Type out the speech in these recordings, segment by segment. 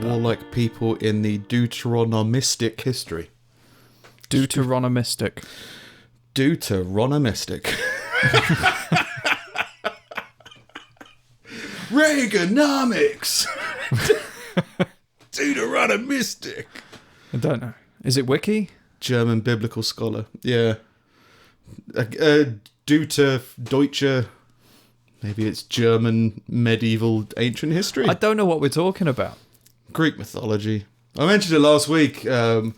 warlike people in the Deuteronomistic history. Deuteronomistic. Deuteronomistic. Reaganomics. Deuteronomistic. I don't know. Is it Wiki? German biblical scholar. Yeah. Deutsche. Maybe it's German medieval ancient history. I don't know what we're talking about. Greek mythology. I mentioned it last week. I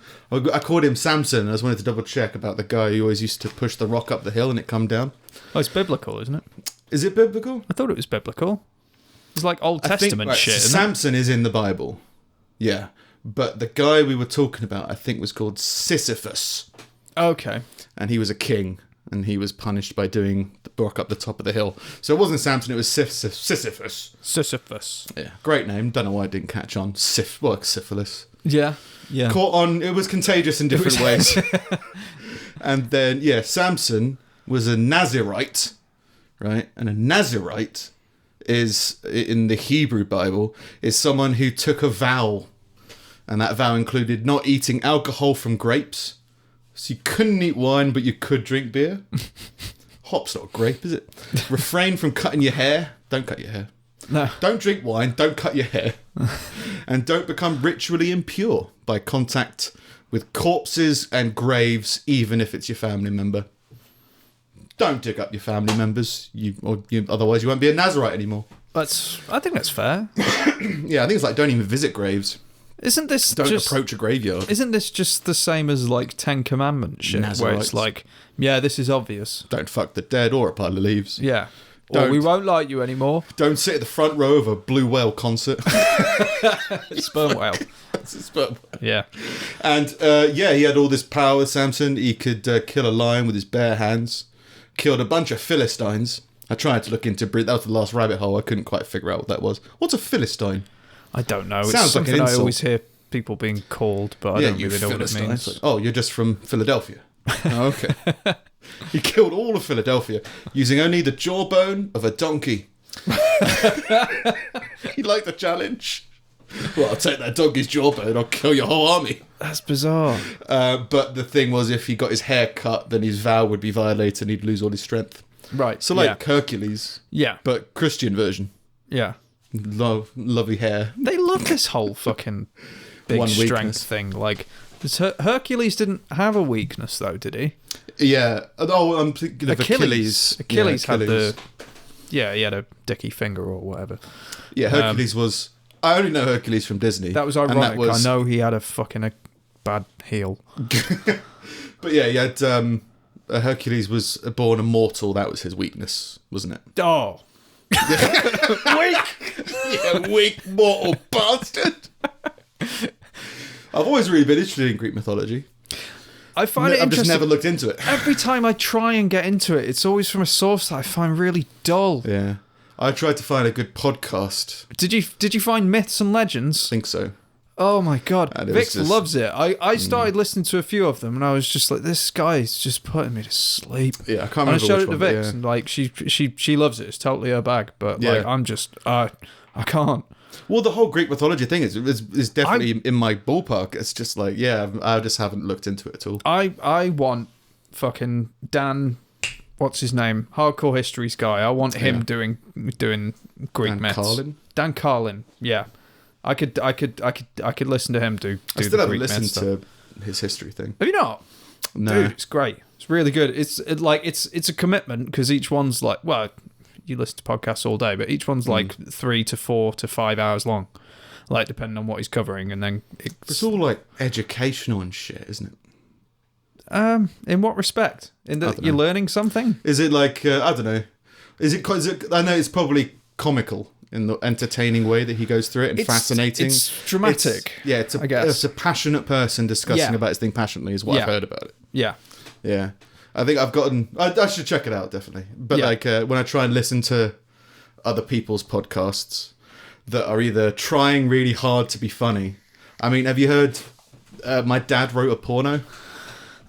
called him Samson. I just wanted to double check about the guy who always used to push the rock up the hill and it come down. Oh, it's biblical, isn't it? Is it biblical? I thought it was biblical. It's like Old Testament shit, isn't Samson is in the Bible. Yeah. But the guy we were talking about, I think, was called Sisyphus. Okay. And he was a king. And he was punished by doing the rock up the top of the hill. So it wasn't Samson, it was Sisyphus. Sisyphus. Yeah. Great name. Don't know why it didn't catch on. Syphilis. Yeah. Caught on. It was contagious in different ways. And then, Samson was a Nazirite, right? And a Nazirite is, in the Hebrew Bible, is someone who took a vow. And that vow included not eating alcohol from grapes. So you couldn't eat wine, but you could drink beer. Hop's not a grape, is it? Refrain from cutting your hair. Don't cut your hair. No. Don't drink wine. Don't cut your hair. And don't become ritually impure by contact with corpses and graves, even if it's your family member. Don't dig up your family members, otherwise you won't be a Nazirite anymore. I think that's fair. Yeah, I think it's like don't even visit graves. Isn't this Don't approach a graveyard. Isn't this just the same as like Ten Commandments shit, where it's like, yeah, this is obvious. Don't fuck the dead or a pile of leaves. Yeah. Or we won't like you anymore. Don't sit at the front row of a Blue Whale concert. Sperm whale. That's a sperm whale. Yeah. And he had all this power, Samson. He could kill a lion with his bare hands. Killed a bunch of Philistines. I tried to look into that was the last rabbit hole. I couldn't quite figure out what that was. What's a Philistine? I don't know. Sounds it's something like an insult. I always hear people being called, but I don't really know what it means. Like, oh, you're just from Philadelphia. Oh, okay. He killed all of Philadelphia using only the jawbone of a donkey. He liked the challenge. Well, I'll take that donkey's jawbone, I'll kill your whole army. That's bizarre. But the thing was, if he got his hair cut, then his vow would be violated and he'd lose all his strength. Right. So like Hercules. Yeah. But Christian version. Yeah. Lovely hair. They love this whole fucking big strength thing. Like, Hercules didn't have a weakness, though, did he? Yeah. Oh, I'm thinking of Achilles. Achilles had the... Yeah, he had a dicky finger or whatever. Yeah, Hercules was... I only know Hercules from Disney. That was ironic. I know he had a bad heel. But yeah, he had... Hercules was born immortal. That was his weakness, wasn't it? Oh. Weak! Yeah, weak mortal bastard! I've always really been interested in Greek mythology. I find it interesting. I've just never looked into it. Every time I try and get into it, it's always from a source that I find really dull. Yeah. I tried to find a good podcast. Did you find Myths and Legends? I think so. Oh my god, Vic loves it. I started listening to a few of them, and I was just like, this guy's just putting me to sleep. Yeah, I can't remember. And I showed which it to one, Vic, and like she loves it. It's totally her bag, but like I'm just I can't. Well, the whole Greek mythology thing is definitely in my ballpark. It's just like, I just haven't looked into it at all. I want fucking Dan, what's his name? Hardcore Histories guy. I want him doing Greek myths. Dan Carlin. Yeah. I could listen to him do I still haven't listened to his history thing. Have you not? No. Dude, it's great. It's really good. It's a commitment because each one's like, well, you listen to podcasts all day, but each one's like 3 to 4 to 5 hours long, like depending on what he's covering, and then it's all like educational and shit, isn't it? In what respect? In that you're learning something? Is it like I don't know? Is it? I know it's probably comical in the entertaining way that he goes through it and fascinating. It's dramatic. It's a passionate person discussing about his thing passionately is what I've heard about it. Yeah. Yeah. I think I've gotten... I should check it out, definitely. But when I try and listen to other people's podcasts that are either trying really hard to be funny... I mean, have you heard My Dad Wrote a Porno?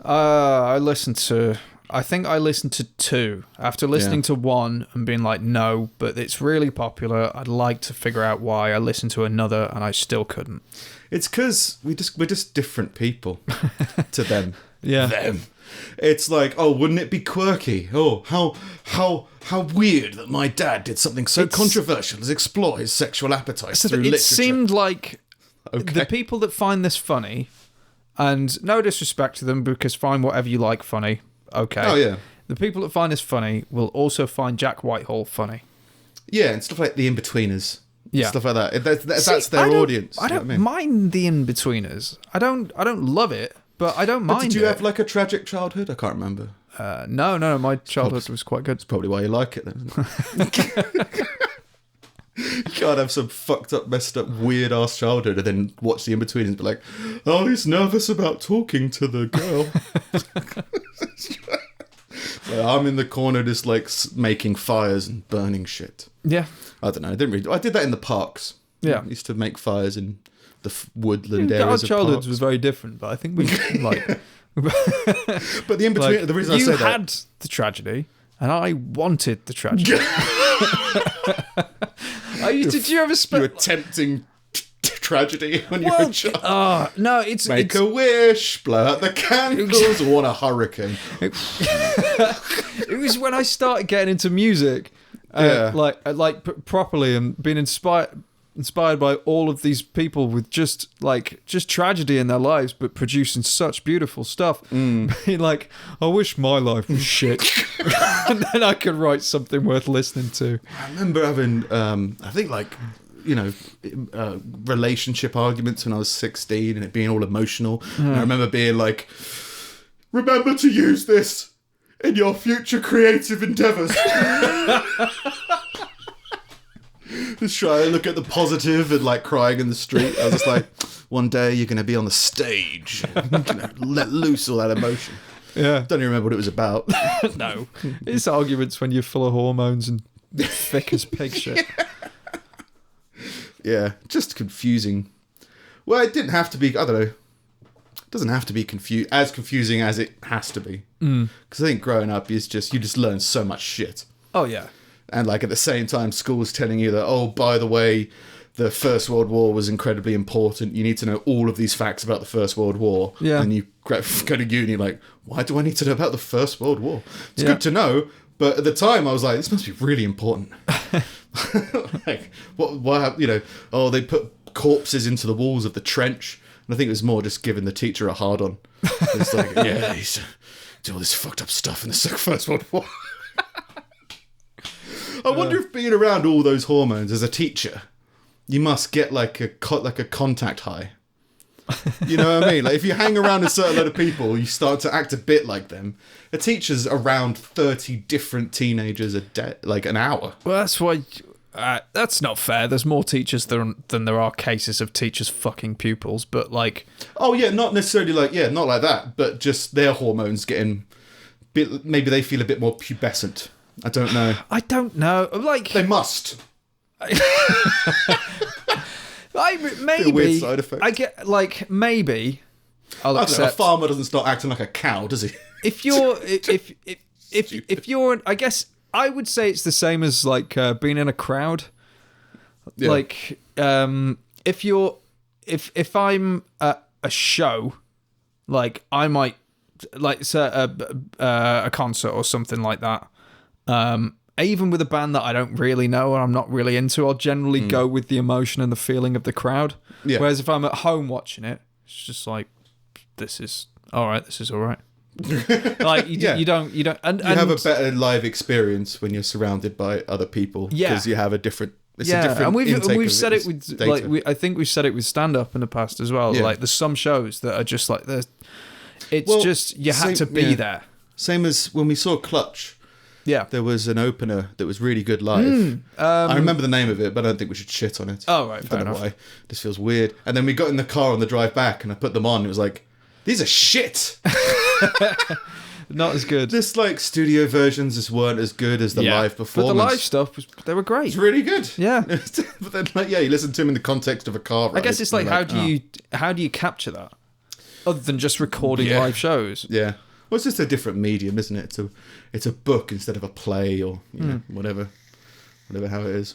I listened to I think I listened to 2. After listening to 1 and being like, no, but it's really popular. I'd like to figure out why. I listened to another and I still couldn't. It's because we're just different people to them. Yeah. Them. It's like, oh, wouldn't it be quirky? Oh, how weird that my dad did something so controversial as explore his sexual appetite through literature. It seemed like the people that find this funny, and no disrespect to them, because find whatever you like funny, okay. Oh, yeah. The people that find this funny will also find Jack Whitehall funny. Yeah, and stuff like the In-Betweeners. Yeah. Stuff like that. That's their audience. I don't mind the In-Betweeners. I don't love it, but I don't mind it. Did you have like a tragic childhood? I can't remember. No. My childhood was quite good. That's probably why you like it then, isn't it? You can't have some fucked up, messed up, weird ass childhood and then watch the In-Betweeners and be like, oh, he's nervous about talking to the girl. So I'm in the corner just like making fires and burning shit. Yeah. I don't know. I did that in the parks. Yeah. I used to make fires in the woodland areas. Our childhoods was very different, but I think we like. But the In-Between, like, the reason I say that. You had the tragedy, and I wanted the tragedy. Did you ever You were tempting tragedy when you were a child. No, it's Make a wish, blow out the candles, want a hurricane. It was when I started getting into music, properly, and being inspired by all of these people with just tragedy in their lives, but producing such beautiful stuff. Being like, I wish my life was shit, and then I could write something worth listening to. I remember having, I think relationship arguments when I was 16, and it being all emotional. And I remember being like, remember to use this in your future creative endeavours. Just try to look at the positive and like crying in the street. I was just like, one day you're going to be on the stage, let loose all that emotion. Yeah. Don't even remember what it was about. No. It's arguments when you're full of hormones and thick as pig shit. Yeah, just confusing. Well, it didn't have to be, I don't know. It doesn't have to be as confusing as it has to be. Because I think growing up is just, you just learn so much shit. Oh, yeah. And like at the same time, school's telling you that, oh, by the way, the First World War was incredibly important. You need to know all of these facts about the First World War. Yeah. And you go to uni like, why do I need to know about the First World War? It's good to know. But at the time, I was like, this must be really important. Like, what, they put corpses into the walls of the trench. And I think it was more just giving the teacher a hard on. It's like, yeah, he's do all this fucked up stuff in the First World War. I wonder if being around all those hormones as a teacher, you must get like a contact high. You know what I mean? Like if you hang around a certain lot of people, you start to act a bit like them. A teacher's around 30 different teenagers a day, like an hour. Well, that's why. That's not fair. There's more teachers than there are cases of teachers fucking pupils. But like, oh yeah, not necessarily not like that. But just their hormones getting, maybe they feel a bit more pubescent. I don't know. I don't know. Like they must. Maybe a weird side effect. I get like maybe. I'll accept. A farmer doesn't start acting like a cow, does he? If you're if you're, I guess I would say it's the same as like being in a crowd. Yeah. Like if I'm at a show, like I might like say a concert or something like that. Even with a band that I don't really know and I'm not really into, I'll generally go with the emotion and the feeling of the crowd. Yeah. Whereas if I'm at home watching it, it's just like, this is all right. Like you don't, and you have a better live experience when you're surrounded by other people. Yeah, because you have a different. It's a different and we've said it with data. Like I think we've said it with stand up in the past as well. Yeah. Like there's some shows that are just like just you had to be there. Same as when we saw Clutch. Yeah, there was an opener that was really good live. I remember the name of it, but I don't think we should shit on it. Oh right, fair enough. Why. This feels weird. And then we got in the car on the drive back, and I put them on. And it was like, these are shit. Not as good. Just like studio versions just weren't as good as the live performance. But the live stuff they were great. It's really good. Yeah. But then you listen to them in the context of a car ride. I guess it's like how do you capture that other than just recording live shows? Yeah. Well, it's just a different medium, isn't it? It's a book instead of a play, or whatever how it is.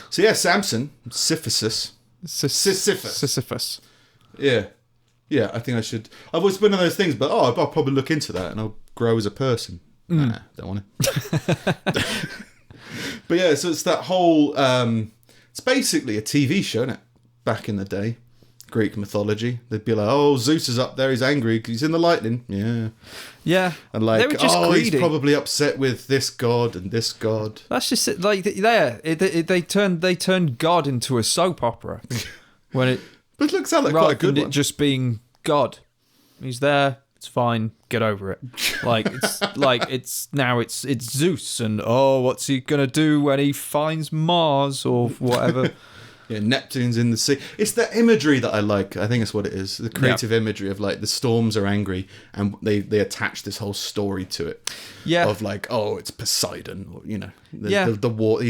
So yeah, Samson, Sisyphus. Yeah, I think I should. I've always been one of those things, but I'll probably look into that and I'll grow as a person. Nah, don't want to. But yeah, so it's that whole. It's basically a TV show, isn't it? Back in the day. Greek mythology, they'd be like, "Oh, Zeus is up there. He's angry because he's in the lightning." Yeah, and like, he's probably upset with this god and this god. That's just it. Like, they turned God into a soap opera when it. But it looks like quite a good one. It just being God, he's there. It's fine. Get over it. It's Zeus, and what's he gonna do when he finds Mars or whatever? Yeah, Neptune's in the sea. It's the imagery that I like. I think it's what it is. The creative imagery of like the storms are angry and they attach this whole story to it. Yeah. Of like, it's Poseidon, or the war.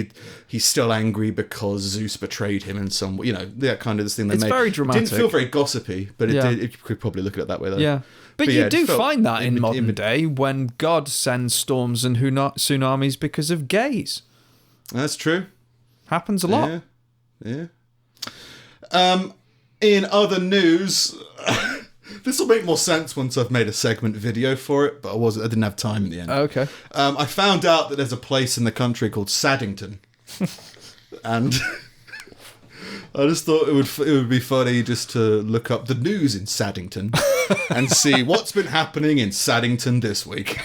He's still angry because Zeus betrayed him in some way. That kind of this thing they made. It's very dramatic. It didn't feel very gossipy, but it did. You could probably look at it that way though. Yeah. But you do find that in modern day when God sends storms and tsunamis because of gays. That's true. Happens a lot. Yeah. In other news, this will make more sense once I've made a segment video for it, but I didn't have time in the end. Okay. I found out that there's a place in the country called Saddington, and I just thought it would be funny just to look up the news in Saddington and see what's been happening in Saddington this week.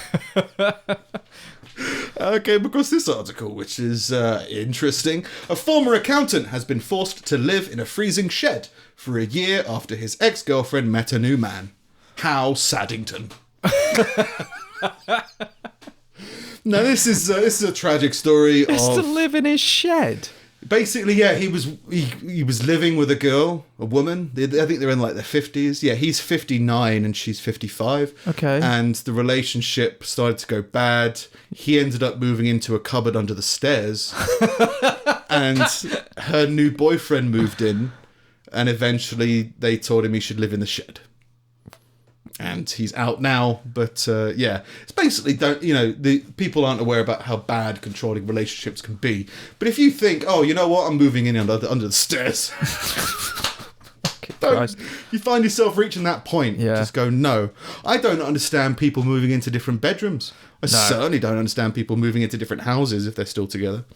Okay, because this article, which is interesting, a former accountant has been forced to live in a freezing shed for a year after his ex-girlfriend met a new man. How Saddington. No, this is a tragic story. Has to live in his shed. Basically, yeah, he was living with a woman. I think they're in like their 50s. Yeah, he's 59 and she's 55. Okay. And the relationship started to go bad. He ended up moving into a cupboard under the stairs. And her new boyfriend moved in. And eventually they told him he should live in the shed. And he's out now, but it's basically the people aren't aware about how bad controlling relationships can be. But if you think, you know what, I'm moving in under the stairs, you find yourself reaching that point. Yeah. Just go, no. I don't understand people moving into different bedrooms. I certainly don't understand people moving into different houses if they're still together.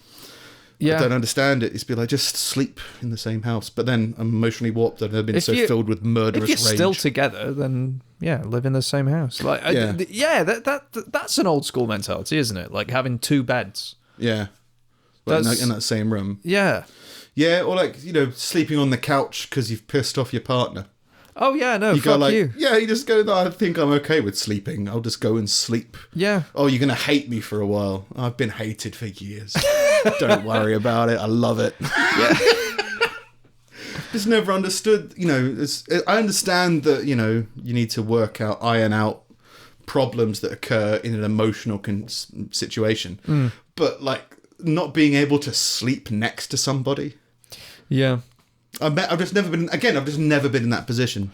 Yeah. I don't understand it. It's be like, just sleep in the same house. But then I'm emotionally warped. I've never been filled with murderous rage. If you're still together, then live in the same house. Like, that's an old school mentality, isn't it? Like having two beds. Yeah. In that same room. Yeah. Yeah, or like, sleeping on the couch because you've pissed off your partner. Oh, yeah, no, fuck you. Yeah, you just go, no, I think I'm okay with sleeping. I'll just go and sleep. Yeah. Oh, you're going to hate me for a while. I've been hated for years. Don't worry about it. I love it. Yeah. Just never understood, I understand that, you need to iron out problems that occur in an emotional situation. But, like, not being able to sleep next to somebody. Yeah. I've just never been in that position.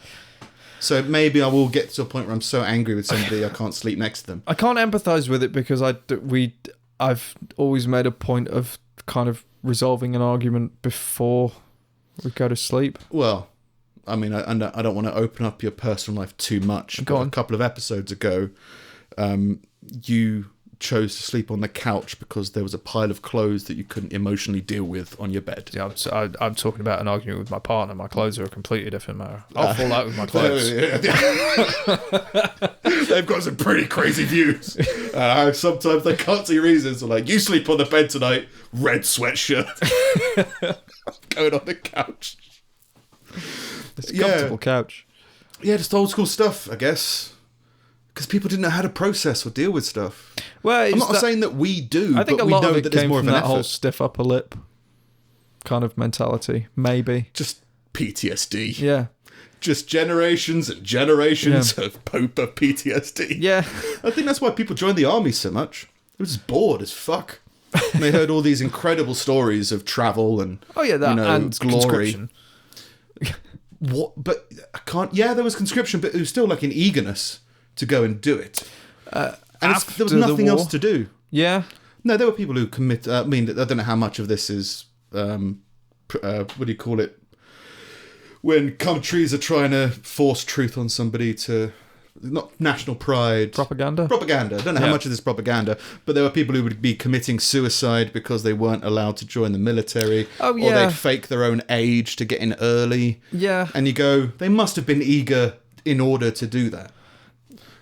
So maybe I will get to a point where I'm so angry with somebody I can't sleep next to them. I can't empathise with it because I've always made a point of kind of resolving an argument before we go to sleep. Well, I mean, I don't want to open up your personal life too much. But a couple of episodes ago, you chose to sleep on the couch because there was a pile of clothes that you couldn't emotionally deal with on your bed. Yeah, I'm talking about an argument with my partner. My clothes are a completely different matter. I'll fall out with my clothes. They've got some pretty crazy views. Sometimes they can't see reasons. So like, you sleep on the bed tonight, red sweatshirt. Going on the couch. It's a comfortable couch. Yeah, just old school stuff, I guess. Because people didn't know how to process or deal with stuff. Well, I'm not saying that we do, I think but a lot we know of it that there's came more from of an that effort. whole stiff upper lip kind of mentality, maybe. Just PTSD. Yeah. Just generations and generations of PTSD. Yeah. I think that's why people joined the army so much. They were just bored as fuck. And they heard all these incredible stories of travel and and glory. Conscription. What? But I can't. Yeah, there was conscription, but it was still like an eagerness to go and do it. And there was nothing else to do. Yeah. No, there were people who commit... I mean, I don't know how much of this is... what do you call it? When countries are trying to force truth on somebody to... Not national pride. Propaganda? I don't know how much of this is propaganda, but there were people who would be committing suicide because they weren't allowed to join the military. Oh, yeah. Or they'd fake their own age to get in early. Yeah. And you go, they must have been eager in order to do that.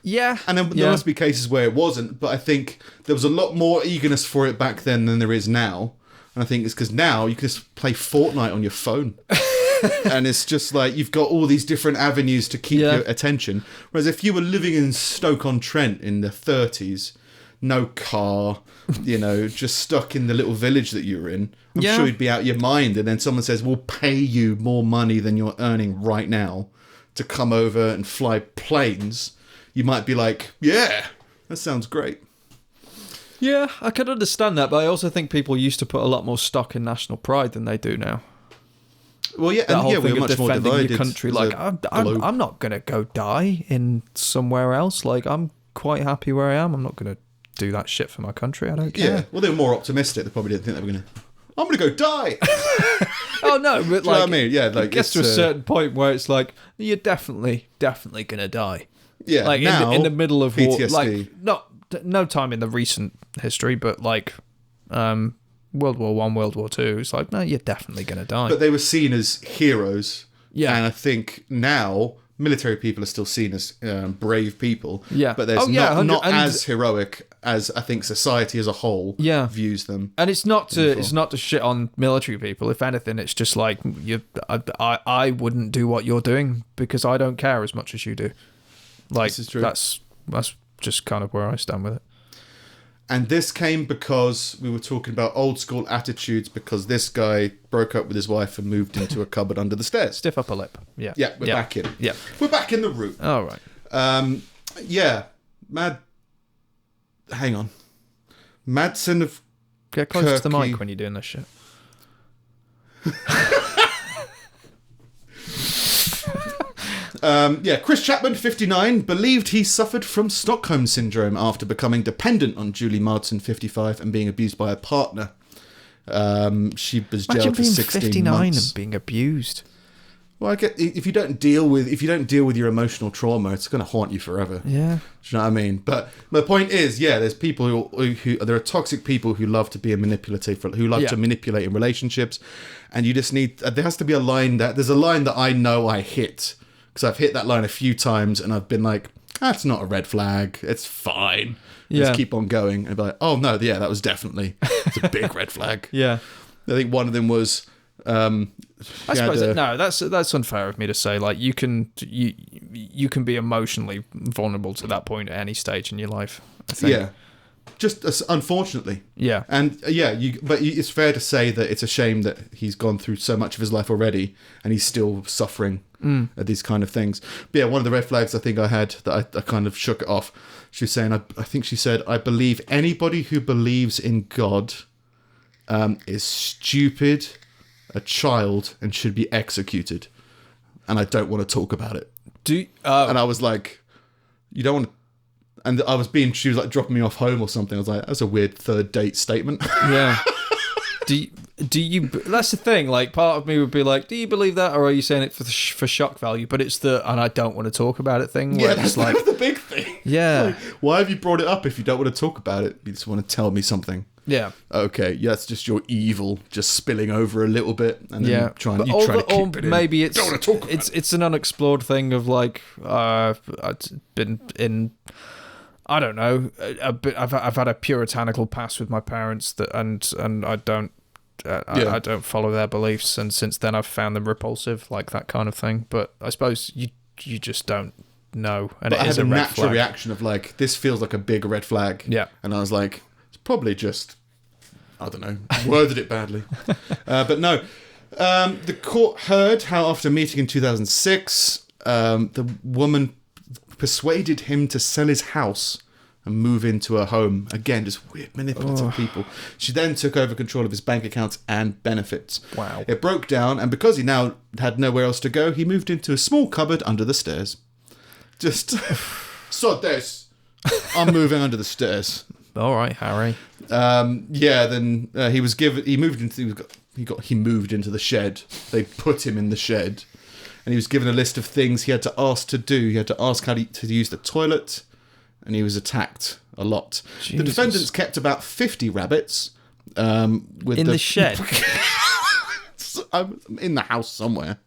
Yeah. And then there must be cases where it wasn't, but I think there was a lot more eagerness for it back then than there is now. And I think it's because now you can just play Fortnite on your phone. And it's just like you've got all these different avenues to keep your attention. Whereas if you were living in Stoke-on-Trent in the 30s, no car, just stuck in the little village that you were in, I'm sure you'd be out of your mind. And then someone says, we'll pay you more money than you're earning right now to come over and fly planes. You might be like, yeah, that sounds great. Yeah, I can understand that, but I also think people used to put a lot more stock in national pride than they do now. Well, yeah, that whole thing we're of much more divided. Your country, like I'm not gonna go die in somewhere else. Like I'm quite happy where I am. I'm not gonna do that shit for my country. I don't care. Yeah, well, they were more optimistic. They probably didn't think they were gonna. I'm gonna go die. Oh no, but like, do you know what I mean? Yeah, like it gets to a certain point where it's like you're definitely gonna die. Yeah, like now, in the middle of war, PTSD. like no time in the recent history, but like World War I, World War II, it's like, no, you're definitely going to die. But they were seen as heroes. Yeah. And I think now military people are still seen as brave people. Yeah. But there's not as heroic as I think society as a whole views them. And it's not to shit on military people. If anything, it's just like I wouldn't do what you're doing because I don't care as much as you do. Like this is true. That's just kind of where I stand with it. And this came because we were talking about old school attitudes because this guy broke up with his wife and moved into a cupboard under the stairs. Stiff upper lip. Yeah. Yeah, we're back in. Yeah. We're back in the room. All right. Hang on. Madsen of Get close Kirky. to the mic when you're doing this shit. Chris Chapman, 59, believed he suffered from Stockholm Syndrome after becoming dependent on Julie Marsden, 55, and being abused by a partner. She was jailed for 16 59 months. and being abused. Well, I get if you don't deal with your emotional trauma, it's going to haunt you forever. Yeah. Do you know what I mean? But my point is, there's people who there are toxic people who love to be manipulative, who love to manipulate in relationships, and you just need. There has to be a line there's a line that I know I hit because I've hit that line a few times, and I've been like, that's not a red flag. It's fine. Just keep on going, and be like, oh no, that was definitely it's a big red flag. Yeah. I think one of them was. I suppose that's unfair of me to say. Like you can be emotionally vulnerable to that point at any stage in your life. I think. Yeah, just unfortunately. Yeah, and but it's fair to say that it's a shame that he's gone through so much of his life already, and he's still suffering at these kind of things. But yeah, one of the red flags I think I had that I kind of shook it off. She was saying, I think she said, I believe anybody who believes in God is stupid. A child and should be executed, and I don't want to talk about it. And I was like, you don't want to. And she was like dropping me off home or something. I was like, that's a weird third date statement. Yeah. Do you? That's the thing. Like, part of me would be like, do you believe that, or are you saying it for shock value? But it's and I don't want to talk about it thing. Yeah, that's like the big thing. Yeah. Like, why have you brought it up if you don't want to talk about it? You just want to tell me something. Yeah. Okay. Yeah, it's just your evil just spilling over a little bit, and then try to keep it in. Maybe it's don't want to talk about it's an unexplored thing of like I've been in. I don't know. I've had a puritanical past with my parents and I don't. I don't follow their beliefs, and since then I've found them repulsive, like that kind of thing. But I suppose you just don't know, and but it is a red flag. I had a natural reaction of like, this feels like a big red flag. Yeah, and I was like, it's probably just, I don't know, worded it badly. But no, the court heard how after meeting in 2006, the woman persuaded him to sell his house and move into her home. Again, just weird manipulative people. She then took over control of his bank accounts and benefits. Wow. It broke down, and because he now had nowhere else to go, he moved into a small cupboard under the stairs. Just sod this. I'm moving under the stairs. All right, Harry. Then he moved into the shed. They put him in the shed, and he was given a list of things he had to ask to do. He had to ask how to use the toilet, and he was attacked a lot. Jesus. The defendants kept about 50 rabbits. In the shed? In the house somewhere.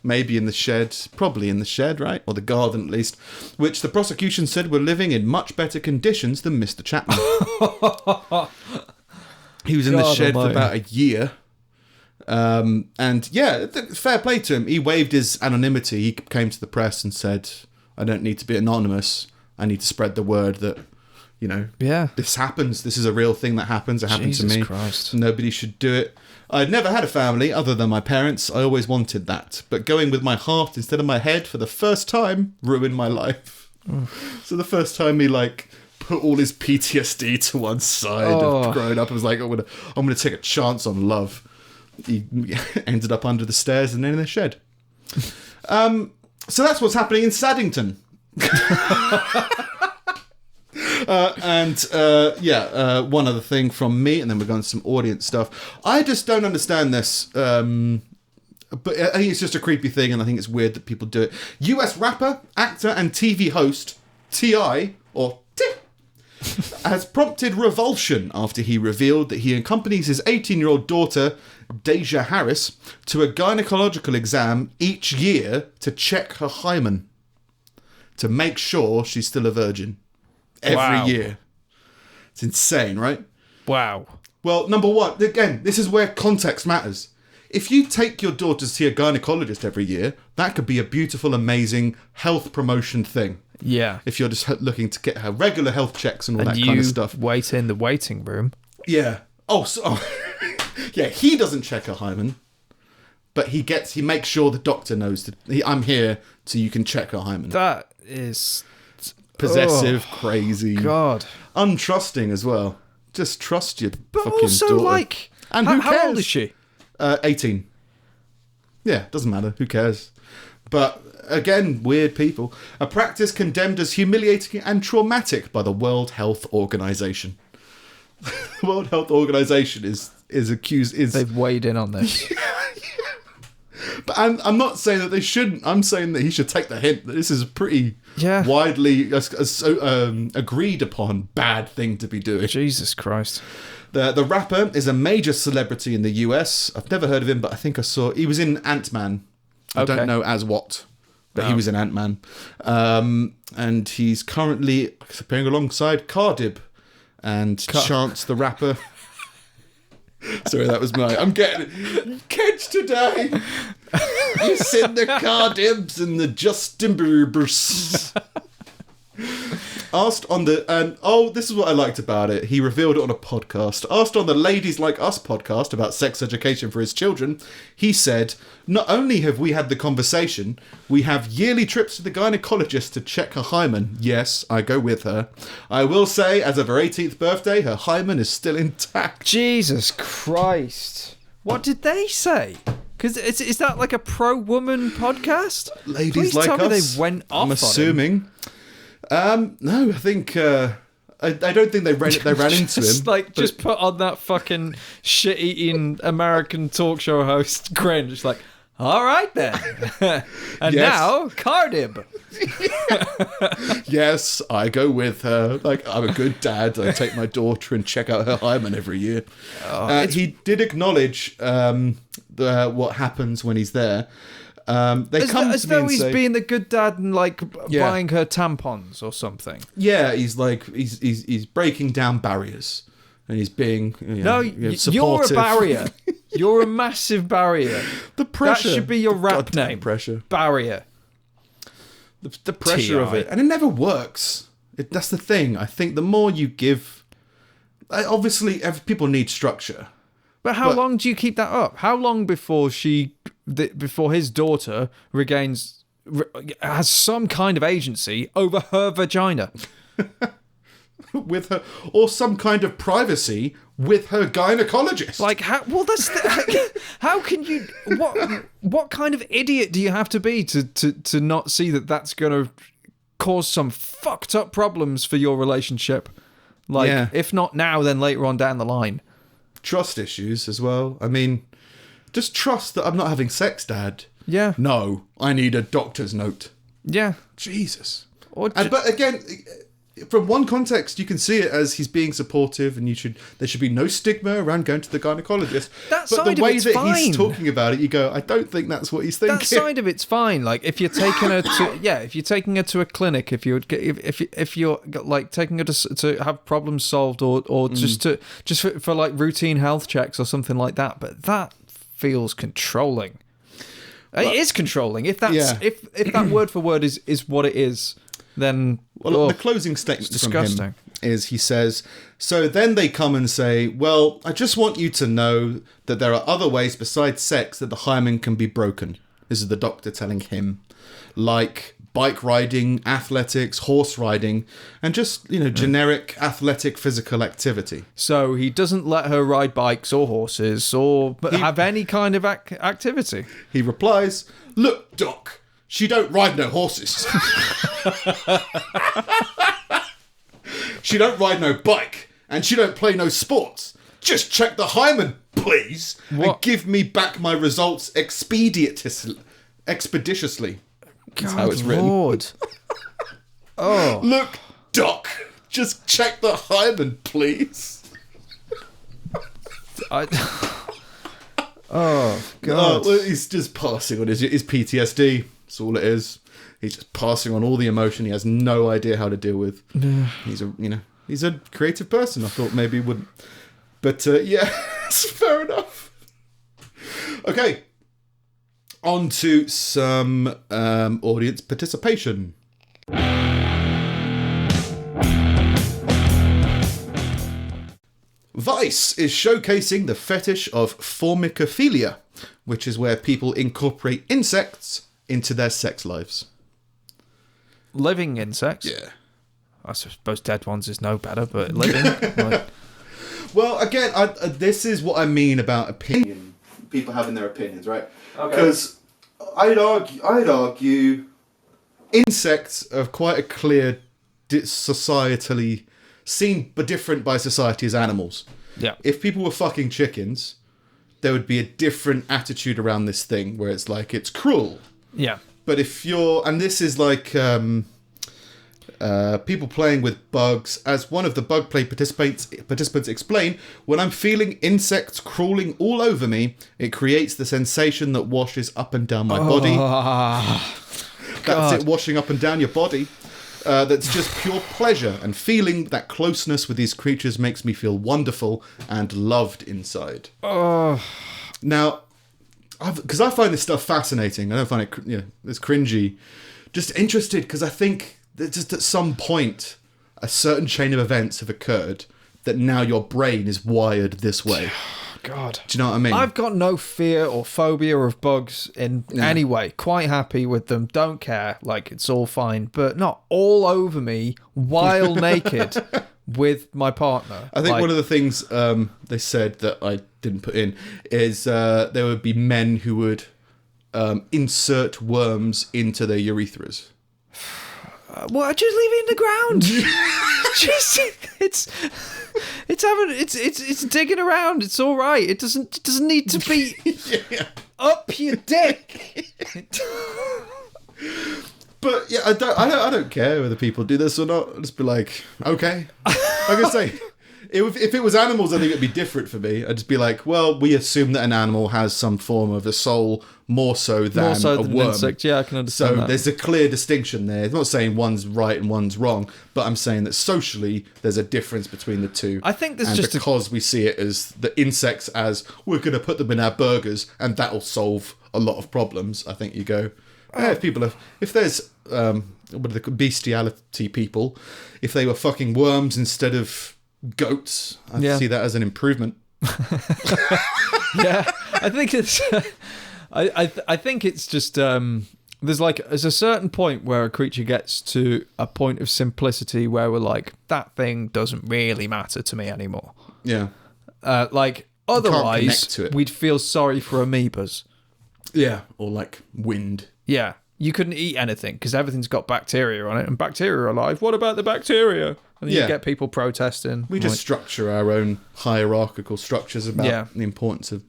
Maybe in the shed. Probably in the shed, right? Or the garden, at least. Which the prosecution said were living in much better conditions than Mr. Chapman. He was in the shed for about a year. Fair play to him. He waived his anonymity. He came to the press and said, I don't need to be anonymous. I need to spread the word that, this happens. This is a real thing that happens. It happened to me. Christ. Nobody should do it. I'd never had a family other than my parents. I always wanted that. But going with my heart instead of my head for the first time ruined my life. So the first time he put all his PTSD to one side of growing up, I was like, I'm gonna take a chance on love. He ended up under the stairs and then in the shed. So that's what's happening in Saddington. One other thing from me, and then we're going to some audience stuff. I just don't understand this, but I think it's just a creepy thing, and I think it's weird that people do it. US rapper, actor, and TV host T.I. or T has prompted revulsion after he revealed that he accompanies his 18-year-old daughter, Deja Harris, to a gynecological exam each year to check her hymen, to make sure she's still a virgin. Every year. It's insane, right? Wow. Well, number one, again, this is where context matters. If you take your daughter to see a gynecologist every year, that could be a beautiful, amazing health promotion thing. Yeah. If you're just looking to get her regular health checks and all that kind of stuff. Wait in the waiting room. Yeah. Yeah, he doesn't check her hymen, but he makes sure the doctor knows that I'm here so you can check her hymen. That is... possessive, crazy, God, untrusting as well. Just trust your but fucking also daughter. And who cares? How old is she? 18. Yeah, doesn't matter. Who cares? But again, weird people. A practice condemned as humiliating and traumatic by the World Health Organization. The World Health Organization is accused. They've weighed in on this. But I'm not saying that they shouldn't. I'm saying that he should take the hint that this is a pretty widely agreed upon bad thing to be doing. Jesus Christ. The rapper is a major celebrity in the US. I've never heard of him, but I think he was in Ant-Man. I don't know as what, but he was in Ant-Man. And he's currently appearing alongside Cardiff and Chance the Rapper. Sorry, that was I'm getting kids today. You seen the Cardiffs and the Justin Biebers. Asked on this is what I liked about it. He revealed it on a podcast. Asked on the Ladies Like Us podcast about sex education for his children, he said, "Not only have we had the conversation, we have yearly trips to the gynecologist to check her hymen. Yes, I go with her. I will say, as of her 18th birthday, her hymen is still intact." Jesus Christ. What did they say? Because is that like a pro-woman podcast? Ladies Please Like tell Us. me they went off I'm assuming. No, I think I don't think they ran into him. Just put on that fucking shit-eating American talk show host grin. Just like, all right then. And now, Cardiff. Yes, I go with her. I'm a good dad. I take my daughter and check out her hymen every year. He did acknowledge what happens when he's there. As though he's being the good dad and buying her tampons or something. Yeah, he's breaking down barriers and he's being supportive. You're a barrier. You're a massive barrier. The pressure. That should be your rap name. Pressure. Barrier. The pressure of it, and it never works. That's the thing. I think the more you give, obviously, people need structure. But how long do you keep that up? How long before before his daughter has some kind of agency over her vagina? With her, or some kind of privacy with her gynecologist. How can you? What kind of idiot do you have to be to not see that that's going to cause some fucked up problems for your relationship. Like, if not now, then later on down the line. Trust issues as well. I mean, just trust that I'm not having sex, Dad. Yeah. No, I need a doctor's note. Yeah. Jesus. But again, from one context, you can see it as he's being supportive, and there should be no stigma around going to the gynecologist. But the way that he's talking about it, you go, I don't think that's what he's thinking. That side of it's fine. Like if you're taking her to, if you're taking her to a clinic, if you're like taking her to have problems solved, or just for like routine health checks or something like that. But that feels controlling. It is controlling. If that's if that word for word is what it is. Then the closing statement from him is, he says, so then they come and say, well, I just want you to know that there are other ways besides sex that the hymen can be broken. This is the doctor telling him, like bike riding, athletics, horse riding, and just, generic athletic physical activity. So he doesn't let her ride bikes or horses or have any kind of activity. He replies, look, Doc, she don't ride no horses. She don't ride no bike. And she don't play no sports. Just check the hymen, please. What? And give me back my results expeditiously. That's how it's written. Lord. Oh. Look, Doc. Just check the hymen, please. Oh, God. Well, he's just passing on his PTSD. That's all it is. He's just passing on all the emotion he has no idea how to deal with. He's a creative person. I thought maybe he wouldn't. But it's fair enough. Okay. On to some audience participation. Vice is showcasing the fetish of formicophilia, which is where people incorporate insects into their sex lives. Living insects? Yeah. I suppose dead ones is no better, but living... Well, again, this is what I mean about opinion. People having their opinions, right? Because I'd argue insects are quite a clear societally seen but different by society as animals. Yeah. If people were fucking chickens, there would be a different attitude around this thing where it's like it's cruel. Yeah. But if and this is like people playing with bugs, as one of the bug play participants explain, when I'm feeling insects crawling all over me, it creates the sensation that washes up and down my body. That's it, washing up and down your body. That's just pure pleasure, and feeling that closeness with these creatures makes me feel wonderful and loved inside. Now, because I find this stuff fascinating. I don't find it, it's cringy. Just interested because I think that just at some point, a certain chain of events have occurred that now your brain is wired this way. God. Do you know what I mean? I've got no fear or phobia of bugs in any way. Quite happy with them. Don't care. Like, it's all fine. But not all over me while naked with my partner. I think one of the things they said that I didn't put in is there would be men who would insert worms into their urethras. Well, just leave it in the ground. Just it's digging around. It's all right. It doesn't need to be up your dick. But yeah, I don't care whether people do this or not. I'll just be like, okay. Like I say, if it was animals, I think it'd be different for me. I'd just be like, well, we assume that an animal has some form of a soul more so than a worm. An insect. Yeah, I can understand that. There's a clear distinction there. I'm not saying one's right and one's wrong, but I'm saying that socially there's a difference between the two. I think there's because we see it as the insects as we're going to put them in our burgers and that'll solve a lot of problems. I think you go, if there's what are the bestiality people, if they were fucking worms instead of goats, I see that as an improvement. Yeah, I think it's. I think it's just there's a certain point where a creature gets to a point of simplicity where we're like, that thing doesn't really matter to me anymore. Yeah. Otherwise we'd feel sorry for amoebas. Yeah, or like wind. Yeah. you couldn't eat anything because everything's got bacteria on it, and bacteria are alive. What about the bacteria? And then you get people protesting. We just structure our own hierarchical structures about the importance of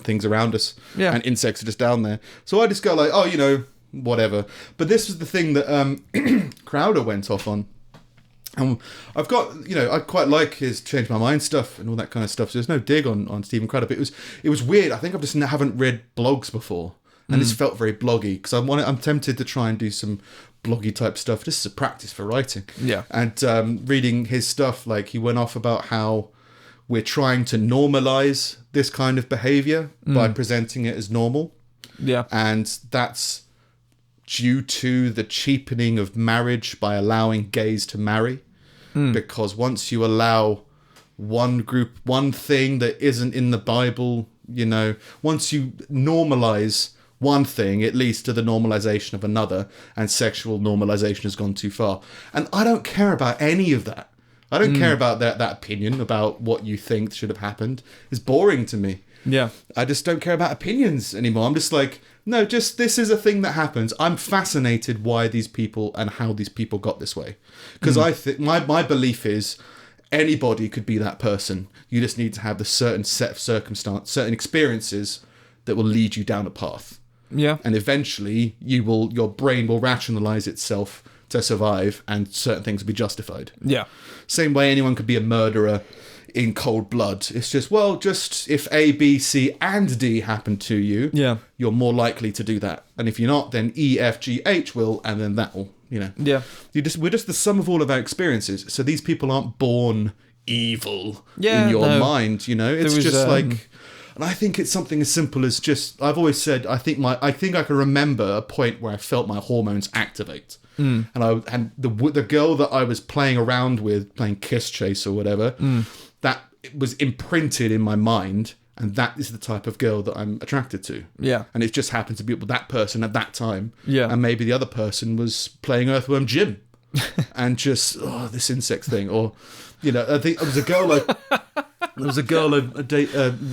things around us. Yeah. And insects are just down there. So I just go like, oh, whatever. But this was the thing that Crowder went off on. And I've got, I quite like his change my mind stuff and all that kind of stuff. So there's no dig on Stephen Crowder, but it was weird. I think I just haven't read blogs before, and this felt very bloggy because I'm tempted to try and do some bloggy type stuff just as a practice for writing. Yeah. And reading his stuff, like he went off about how we're trying to normalize this kind of behavior by presenting it as normal. Yeah. And that's due to the cheapening of marriage by allowing gays to marry. Because once you allow one thing that isn't in the Bible, once you normalize one thing, it leads to the normalization of another, and sexual normalization has gone too far. And I don't care about any of that. I don't care about that opinion about what you think should have happened. It's boring to me. Yeah. I just don't care about opinions anymore. I'm just like, no, just this is a thing that happens. I'm fascinated why these people and how these people got this way. Because I think my belief is anybody could be that person. You just need to have the certain set of circumstance, certain experiences that will lead you down a path. Yeah. And eventually your brain will rationalize itself to survive, and certain things will be justified. Yeah. Same way anyone could be a murderer in cold blood. It's just if A, B, C, and D happen to you, you're more likely to do that. And if you're not, then E, F, G, H will, and then that will, Yeah. We're just the sum of all of our experiences. So these people aren't born evil in your mind, It's just like, and I think it's something as simple as just, I've always said, I think I can remember a point where I felt my hormones activate. And the girl that I was playing around with, playing Kiss Chase or whatever, that was imprinted in my mind, and that is the type of girl that I'm attracted to. Yeah. And it just happened to be that person at that time. Yeah. And maybe the other person was playing Earthworm Jim and just, this insect thing. Or, I think there was a girl I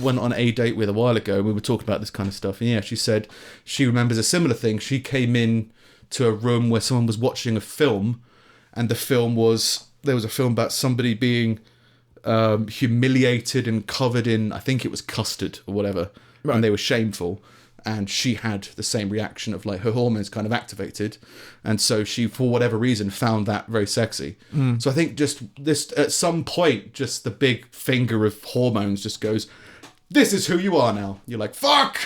went on a date with a while ago, and we were talking about this kind of stuff. And she said she remembers a similar thing. She came in to a room where someone was watching a film, and there was a film about somebody being humiliated and covered in, I think it was custard or whatever, and they were shameful, and she had the same reaction of like her hormones kind of activated, and so she, for whatever reason, found that very sexy. So I think just this, at some point, just the big finger of hormones just goes, this is who you are now. You're like, fuck.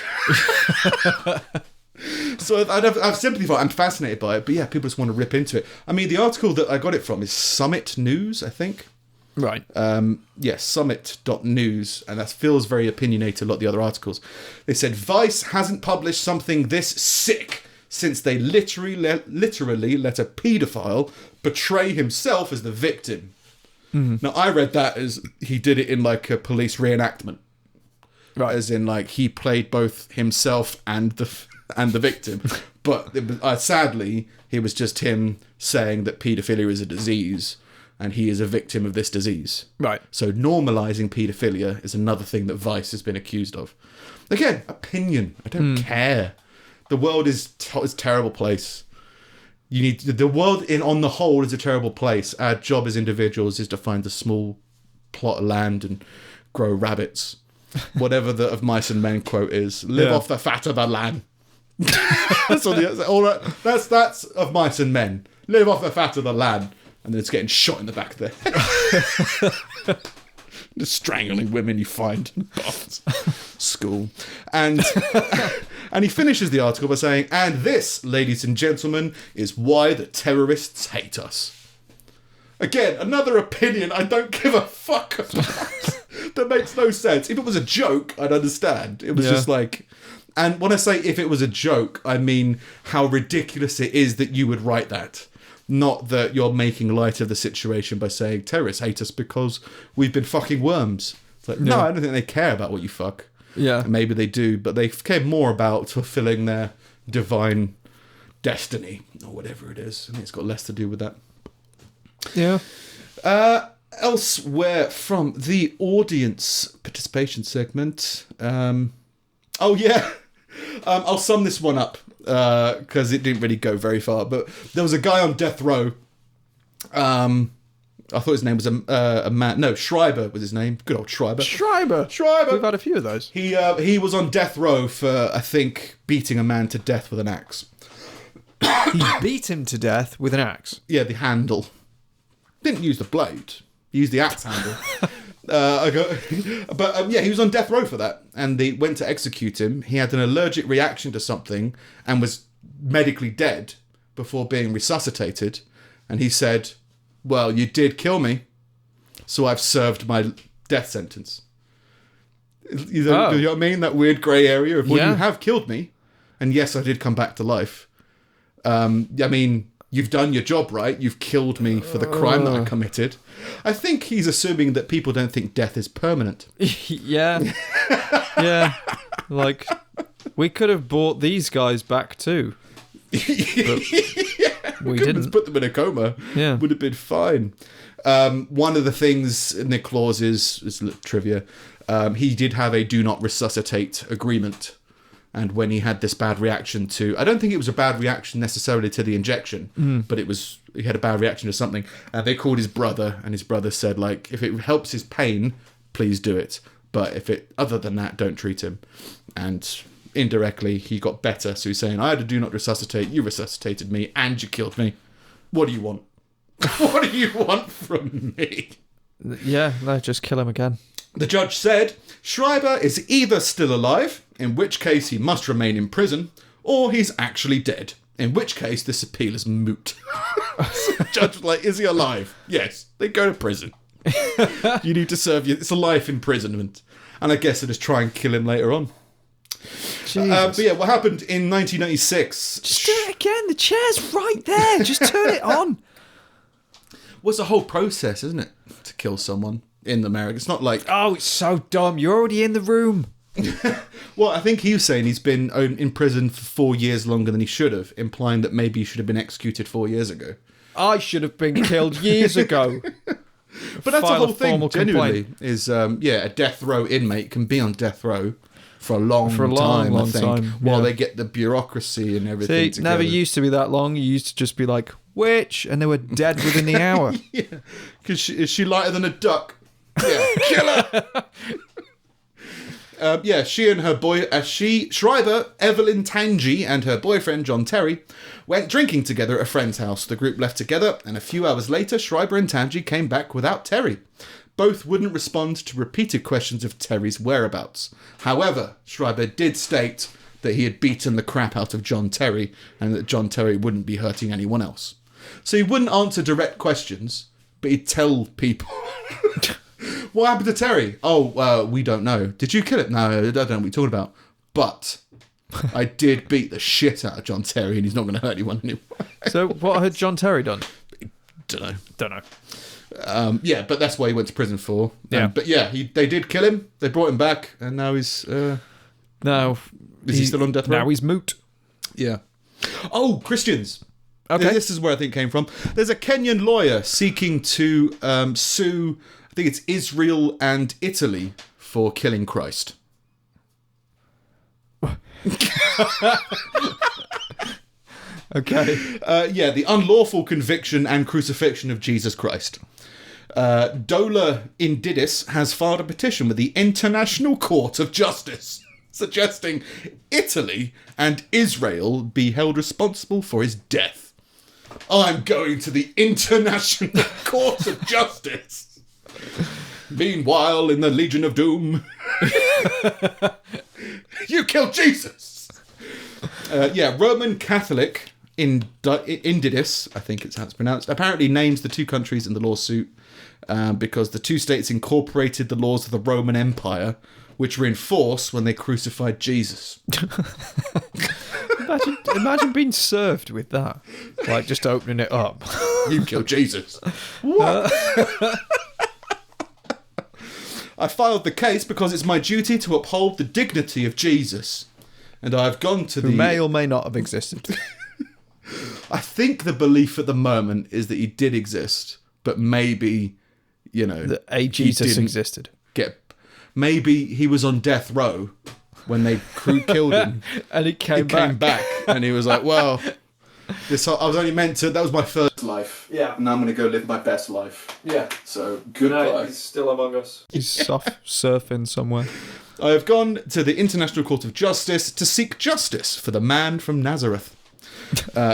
So I've sympathy for it. I'm fascinated by it, but people just want to rip into it. I mean, the article that I got it from is Summit News, I think. Right. Summit.news, and that feels very opinionated, a lot of the other articles. They said, Vice hasn't published something this sick since they literally let a paedophile portray himself as the victim. Now, I read that as he did it in like a police reenactment. Right. As in, like, he played both himself and the victim. But sadly, it was just him saying that paedophilia is a disease, and he is a victim of this disease. Right. So normalising paedophilia is another thing that Vice has been accused of. Again, opinion. I don't care. The world is a terrible place. The world on the whole is a terrible place. Our job as individuals is to find a small plot of land and grow rabbits. Whatever the of mice and men quote is. Live off the fat of the land. That's of mice and men. Live off the fat of the land. And then it's getting shot in the back there. Just strangling women you find in baths. School. And he finishes the article by saying, and this, ladies and gentlemen, is why the terrorists hate us. Again, another opinion I don't give a fuck about. That makes no sense. If it was a joke, I'd understand. It was just like... And when I say if it was a joke, I mean how ridiculous it is that you would write that. Not that you're making light of the situation by saying terrorists hate us because we've been fucking worms. It's like, no, I don't think they care about what you fuck. Yeah. Maybe they do, but they care more about fulfilling their divine destiny or whatever it is. I think it's got less to do with that. Yeah. Elsewhere from the audience participation segment. I'll sum this one up. because it didn't really go very far. But there was a guy on death row. I thought his name was a man. No, Schreiber was his name. Good old Schreiber. Schreiber. We've had a few of those. He was on death row for, I think, beating a man to death with an axe. He beat him to death with an axe? Yeah, the handle. Didn't use the blade. He used the axe handle. He was on death row for that. And they went to execute him. He had an allergic reaction to something and was medically dead before being resuscitated. And he said, well, you did kill me, so I've served my death sentence. You know what I mean? That weird grey area of, well, you have killed me, and yes, I did come back to life. I mean, you've done your job, right? You've killed me for the crime that I committed. I think he's assuming that people don't think death is permanent. Yeah. Yeah. Like, we could have brought these guys back too. But we didn't. Put them in a coma. Yeah. Would have been fine. One of the things in the clauses is trivia. He did have a do not resuscitate agreement. And when he had this bad reaction to, I don't think it was a bad reaction necessarily to the injection, but he had a bad reaction to something. And they called his brother, and his brother said, like, if it helps his pain, please do it. But other than that, don't treat him. And indirectly, he got better. So he's saying, I had to do not resuscitate. You resuscitated me, and you killed me. What do you want? What do you want from me? Yeah, no, just kill him again. The judge said, Schreiber is either still alive, in which case he must remain in prison, or he's actually dead, in which case this appeal is moot. So the judge was like, is he alive? Yes. They go to prison. You need to serve it's a life imprisonment. And I guess they'll just try and kill him later on. But yeah, what happened in 1996? Just do it again. The chair's right there. Just turn it on. Well, it's a whole process, isn't it? To kill someone in America. It's not like... Oh, it's so dumb. You're already in the room. Well, I think he was saying he's been in prison for 4 years longer than he should have, implying that maybe he should have been executed 4 years ago. I should have been killed years ago. But that's the whole thing, genuinely, is, a death row inmate can be on death row for a long time, while they get the bureaucracy and everything together. Never used to be that long. You used to just be like, which? And they were dead within the hour. Yeah, because is she lighter than a duck? Yeah, kill her! She and her Schreiber, Evelyn Tangi, and her boyfriend, John Terry, went drinking together at a friend's house. The group left together, and a few hours later, Schreiber and Tangi came back without Terry. Both wouldn't respond to repeated questions of Terry's whereabouts. However, Schreiber did state that he had beaten the crap out of John Terry, and that John Terry wouldn't be hurting anyone else. So he wouldn't answer direct questions, but he'd tell people... What happened to Terry? Oh, we don't know. Did you kill it? No, I don't know what you're talking about. But I did beat the shit out of John Terry, and he's not going to hurt anyone anymore. So what had John Terry done? Don't know. But that's why he went to prison for. Yeah. They did kill him. They brought him back, and now he's... Is he still on death row? Now he's moot. Yeah. Oh, Christians. Okay. This is where I think it came from. There's a Kenyan lawyer seeking to sue... I think it's Israel and Italy for killing Christ. Okay. The unlawful conviction and crucifixion of Jesus Christ. Dola Indidis has filed a petition with the International Court of Justice, suggesting Italy and Israel be held responsible for his death. I'm going to the International Court of Justice. Meanwhile, in the Legion of Doom, you killed Jesus. Roman Catholic Indidis, I think it's how it's pronounced, apparently names the two countries in the lawsuit because the two states incorporated the laws of the Roman Empire, which were in force when they crucified Jesus. Imagine being served with that, like just opening it up. You killed Jesus. What? I filed the case because it's my duty to uphold the dignity of Jesus. And I have gone to Who may or may not have existed. I think the belief at the moment is that he did exist, but maybe, that a Jesus existed. Maybe he was on death row when they killed him. And he came back. And he was like, well, I was only meant to... That was my first life. Yeah. Now I'm going to go live my best life. Yeah. So, goodbye. No, he's still among us. He's surfing somewhere. I have gone to the International Court of Justice to seek justice for the man from Nazareth.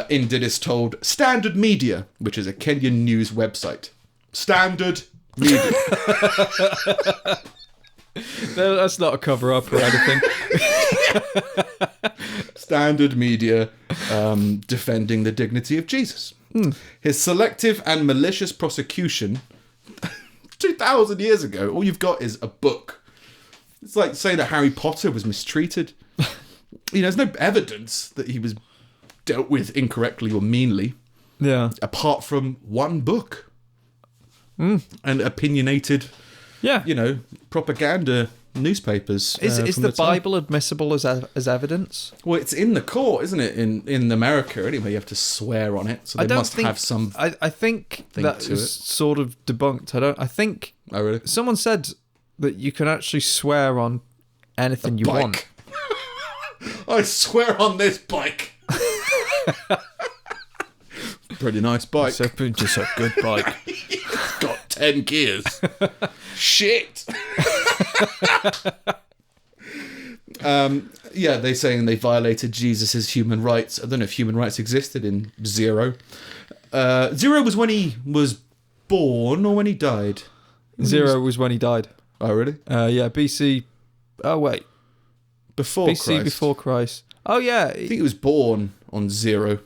Indeed is told Standard Media, which is a Kenyan news website. Standard Media. No, that's not a cover-up or anything. Standard Media defending the dignity of Jesus. His selective and malicious prosecution 2,000 years ago, all you've got is a book. It's like saying that Harry Potter was mistreated. There's no evidence that he was dealt with incorrectly or meanly. Yeah. Apart from one book. And opinionated, propaganda newspapers. Is the Bible admissible as evidence? Well, it's in the court, isn't it? In America, anyway, you have to swear on it, so they must have some. I think that is sort of debunked. I think. Oh, really? Someone said that you can actually swear on anything you want. I swear on this bike. Pretty nice bike. It's just a good bike. It's got 10 gears. Shit. They're saying they violated Jesus' human rights. I don't know if human rights existed in Zero. Zero was when he was born or when he died? Zero was when he died. Oh, really? Yeah, BC. Oh, wait. Before BC Christ. Before Christ. Oh, yeah. I think he was born on Zero.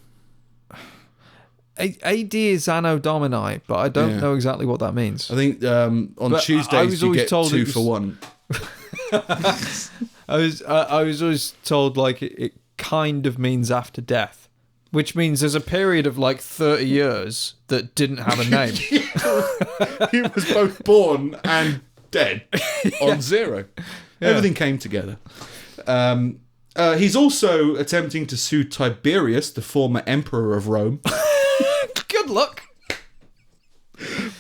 AD is Anno Domini, but I don't know exactly what that means. I think on Tuesdays you get 2 for 1. I was always told like it kind of means after death, which means there's a period of like 30 years that didn't have a name. He was both born and dead on Zero. Yeah. Everything came together. He's also attempting to sue Tiberius, the former emperor of Rome. Good luck.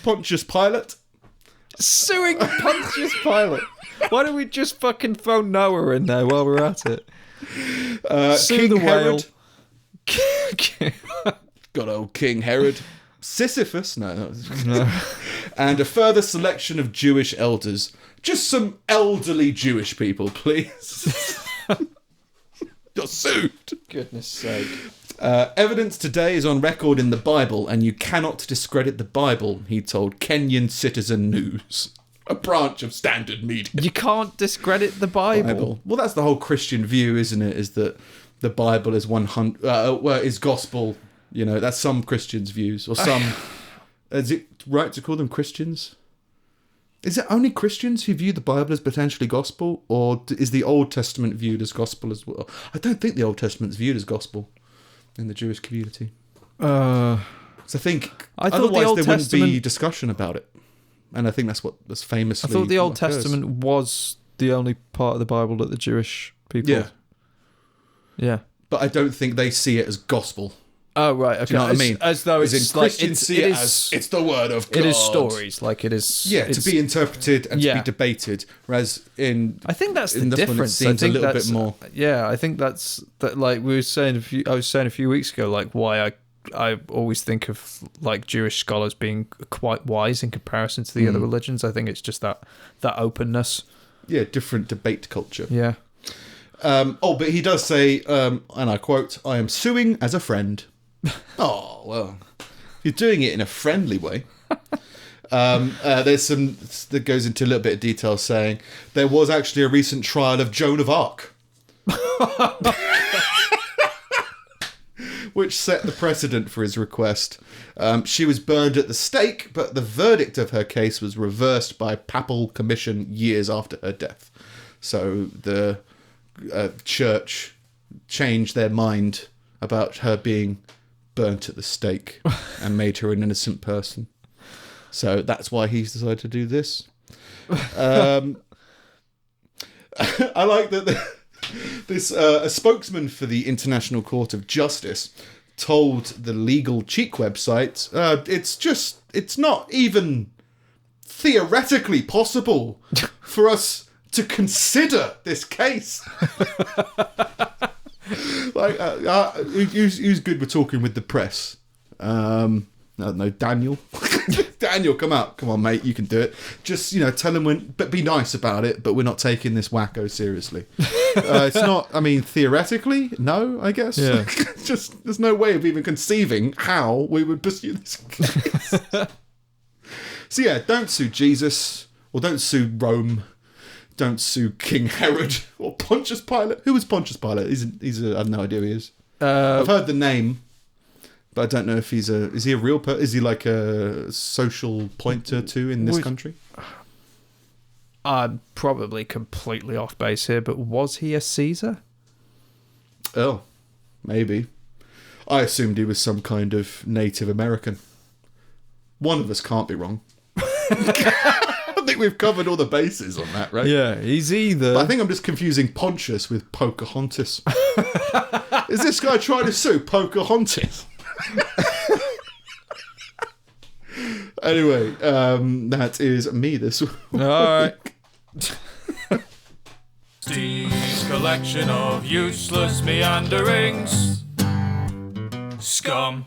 Pontius Pilate. Suing Pontius Pilate. Why don't we just fucking throw Noah in there while we're at it? Sue King the Herod. whale. Got old King Herod. Sisyphus. No. And a further selection of Jewish elders. Just some elderly Jewish people, please. You're sued. Goodness sake. Evidence today is on record in the Bible, and you cannot discredit the Bible, he told Kenyan Citizen News, a branch of Standard Media. You can't discredit the Bible. Well, that's the whole Christian view, isn't it? Is that the Bible is 100, is gospel. That's some Christians' views, or some. Is it right to call them Christians? Is it only Christians who view the Bible as potentially gospel, or is the Old Testament viewed as gospel as well? I don't think the Old Testament's viewed as gospel in the Jewish community. So I think otherwise there wouldn't be discussion about it. And I think that's famously... I thought the Old Testament was the only part of the Bible that the Jewish people... Yeah. But I don't think they see it as gospel. Oh, right, okay. Do you know what I mean? As though it's like... Christians see it as it's the word of God. It is stories, like it is... Yeah, to be interpreted and to be debated. Whereas in... I think that's the this difference. One, it seems a little bit more... Yeah, I think that's... Like I was saying a few weeks ago, like why I always think of like Jewish scholars being quite wise in comparison to the other religions. I think it's just that openness. Yeah, different debate culture. Yeah. But he does say, and I quote, "I am suing as a friend." Oh, well, you're doing it in a friendly way. There's some that goes into a little bit of detail saying there was actually a recent trial of Joan of Arc. Which set the precedent for his request. She was burned at the stake, but the verdict of her case was reversed by papal commission years after her death. So the church changed their mind about her being burnt at the stake and made her an innocent person. So that's why he's decided to do this. I like that a spokesman for the International Court of Justice told the Legal Cheek website, it's not even theoretically possible for us to consider this case. Like, who's good with talking with the press? I don't know, Daniel. Daniel, come on, mate, you can do it. Just, tell him but be nice about it. But we're not taking this wacko seriously. It's not. I mean, theoretically, no, I guess. Yeah. Just there's no way of even conceiving how we would pursue this case. So yeah, don't sue Jesus, or don't sue Rome. Don't sue King Herod or Pontius Pilate. Who was Pontius Pilate? I have no idea who he is. I've heard the name, but I don't know if is he a real person? Is he like a social pointer too in this country? I'm probably completely off base here, but was he a Caesar? Oh, maybe. I assumed he was some kind of Native American. One of us can't be wrong. I think we've covered all the bases on that, right? Yeah, he's either... But I think I'm just confusing Pontius with Pocahontas. Is this guy trying to sue Pocahontas? Anyway, that is me this week. All right. Steve's collection of useless meanderings. Scum.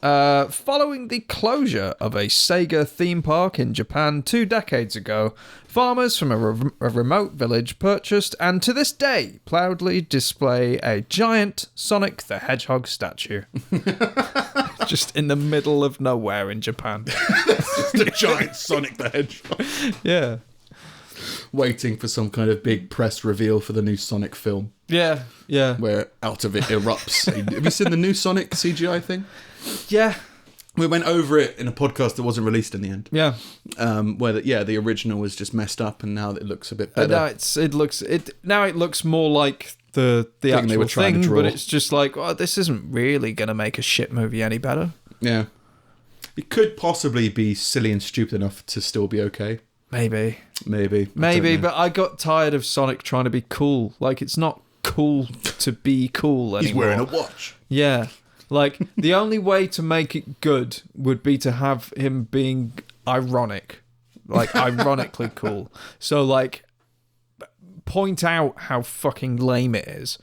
Following the closure of a Sega theme park in Japan 2 decades ago, farmers from a remote village purchased and to this day proudly display a giant Sonic the Hedgehog statue. Just in the middle of nowhere in Japan. Just a giant Sonic the Hedgehog. Yeah. Waiting for some kind of big press reveal for the new Sonic film. Yeah, yeah. Where out of it erupts. Have you seen the new Sonic CGI thing? Yeah. We went over it in a podcast that wasn't released in the end. Yeah. Where the original was just messed up, and now it looks a bit better. Now it looks more like the actual thing, but it's just like, oh, this isn't really going to make a shit movie any better. Yeah. It could possibly be silly and stupid enough to still be okay. Maybe, but I got tired of Sonic trying to be cool. Like, it's not cool to be cool anymore. He's wearing a watch. Yeah. Like, the only way to make it good would be to have him being ironic. Like, ironically cool. So, like, point out how fucking lame it is.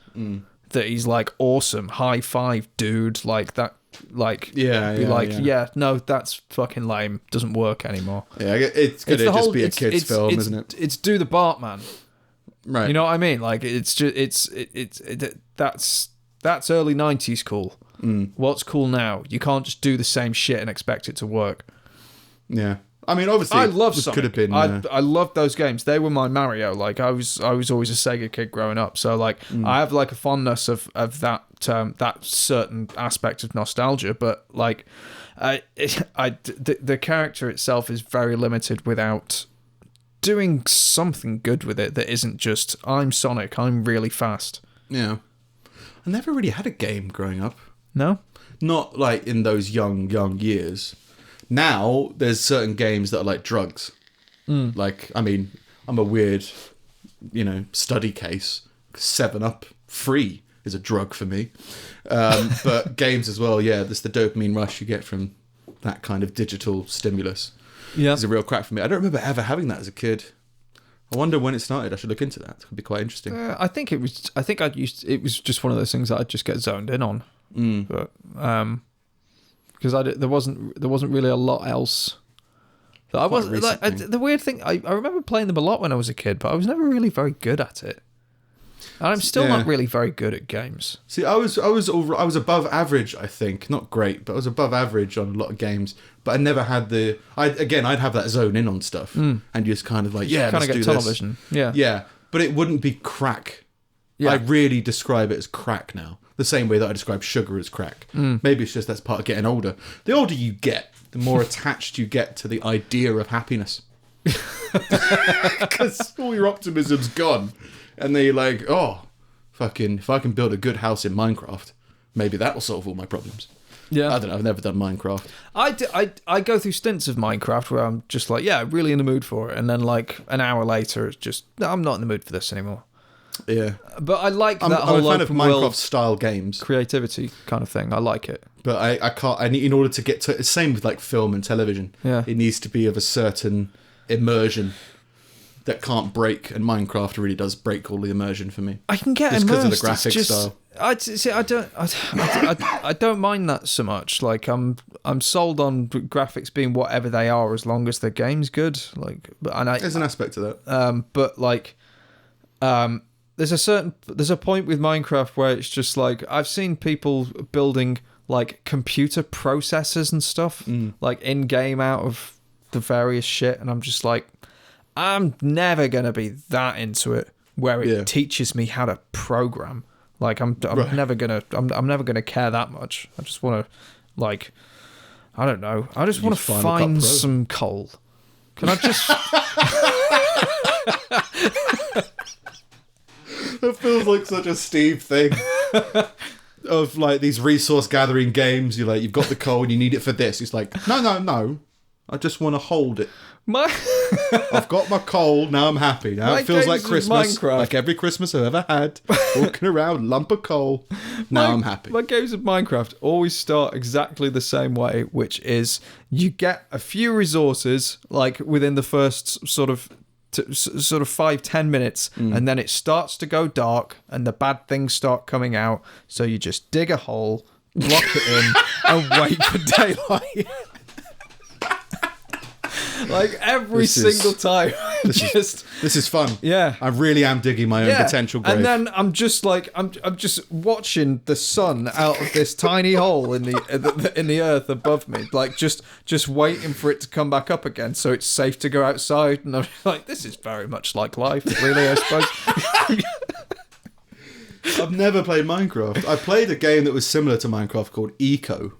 That he's, like, awesome. High five, dude. Like, that... Like, no, that's fucking lame. Doesn't work anymore. Yeah, it's gonna just be a kid's film, isn't it? It's do the Bartman, right? You know what I mean? Like, it's just that's early 90s cool. What's cool now? You can't just do the same shit and expect it to work. Yeah, I mean, obviously, I love Sonic. Could have been. I loved those games. They were my Mario. Like, I was always a Sega kid growing up. So, like, I have like a fondness of that that certain aspect of nostalgia. But like, the character itself is very limited without doing something good with it that isn't just I'm Sonic. I'm really fast. Yeah, I never really had a game growing up. No, not like in those young years. Now, there's certain games that are like drugs. Like, I mean, I'm a weird, study case. 7-Up free is a drug for me. But games as well, yeah, there's the dopamine rush you get from that kind of digital stimulus. Yeah. It's a real crack for me. I don't remember ever having that as a kid. I wonder when it started. I should look into that. It could be quite interesting. It was just one of those things that I'd just get zoned in on. But, because there wasn't really a lot else. That I wasn't like the weird thing. I remember playing them a lot when I was a kid, but I was never really very good at it. And I'm still not really very good at games. See, I was above average. I think not great, but I was above average on a lot of games. But I never had I'd have that zone in on stuff and just kind of like let's do television. This. Yeah. But it wouldn't be crack. Yeah. I really describe it as crack now. The same way that I describe sugar as crack. Maybe it's just that's part of getting older. The older you get, the more attached you get to the idea of happiness. Because all your optimism's gone. And then you're like, oh, fucking, if I can build a good house in Minecraft, maybe that'll solve all my problems. Yeah. I don't know, I've never done Minecraft. I go through stints of Minecraft where I'm just like, really in the mood for it. And then like an hour later, it's just, no, I'm not in the mood for this anymore. Yeah, but I like that I'm whole a fan of Minecraft style games, creativity kind of thing. I like it, but I can't. I need, in order to get to same with like film and television. Yeah, it needs to be of a certain immersion that can't break, and Minecraft really does break all the immersion for me. I can get just immersed. Because of the graphics style. I don't mind that so much. Like I'm sold on graphics being whatever they are as long as the game's good. Like, there's an aspect to that. But like, there's a point with Minecraft where it's just like I've seen people building like computer processors and stuff like in game out of the various shit, and I'm just like, I'm never gonna be that into it where it teaches me how to program. Like I'm never gonna care that much. I just want to, like, I don't know. I just want to find some coal. Can I just? That feels like such a Steve thing. Of like these resource gathering games, you've got the coal and you need it for this. It's like, no. I just want to hold it. I've got my coal, now I'm happy. Now it feels like Christmas, like every Christmas I've ever had. Walking around, lump of coal. Now I'm happy. My games of Minecraft always start exactly the same way, which is you get a few resources, like within the first sort of 5-10 minutes, and then it starts to go dark and the bad things start coming out. So you just dig a hole, block it in, and wait for daylight. Like every single time. This is fun. Yeah. I really am digging my own potential grave. And then I'm just like I'm just watching the sun out of this tiny hole in the earth above me, like just waiting for it to come back up again so it's safe to go outside. And I'm like, this is very much like life, really, I suppose. I've never played Minecraft. I played a game that was similar to Minecraft called Eco.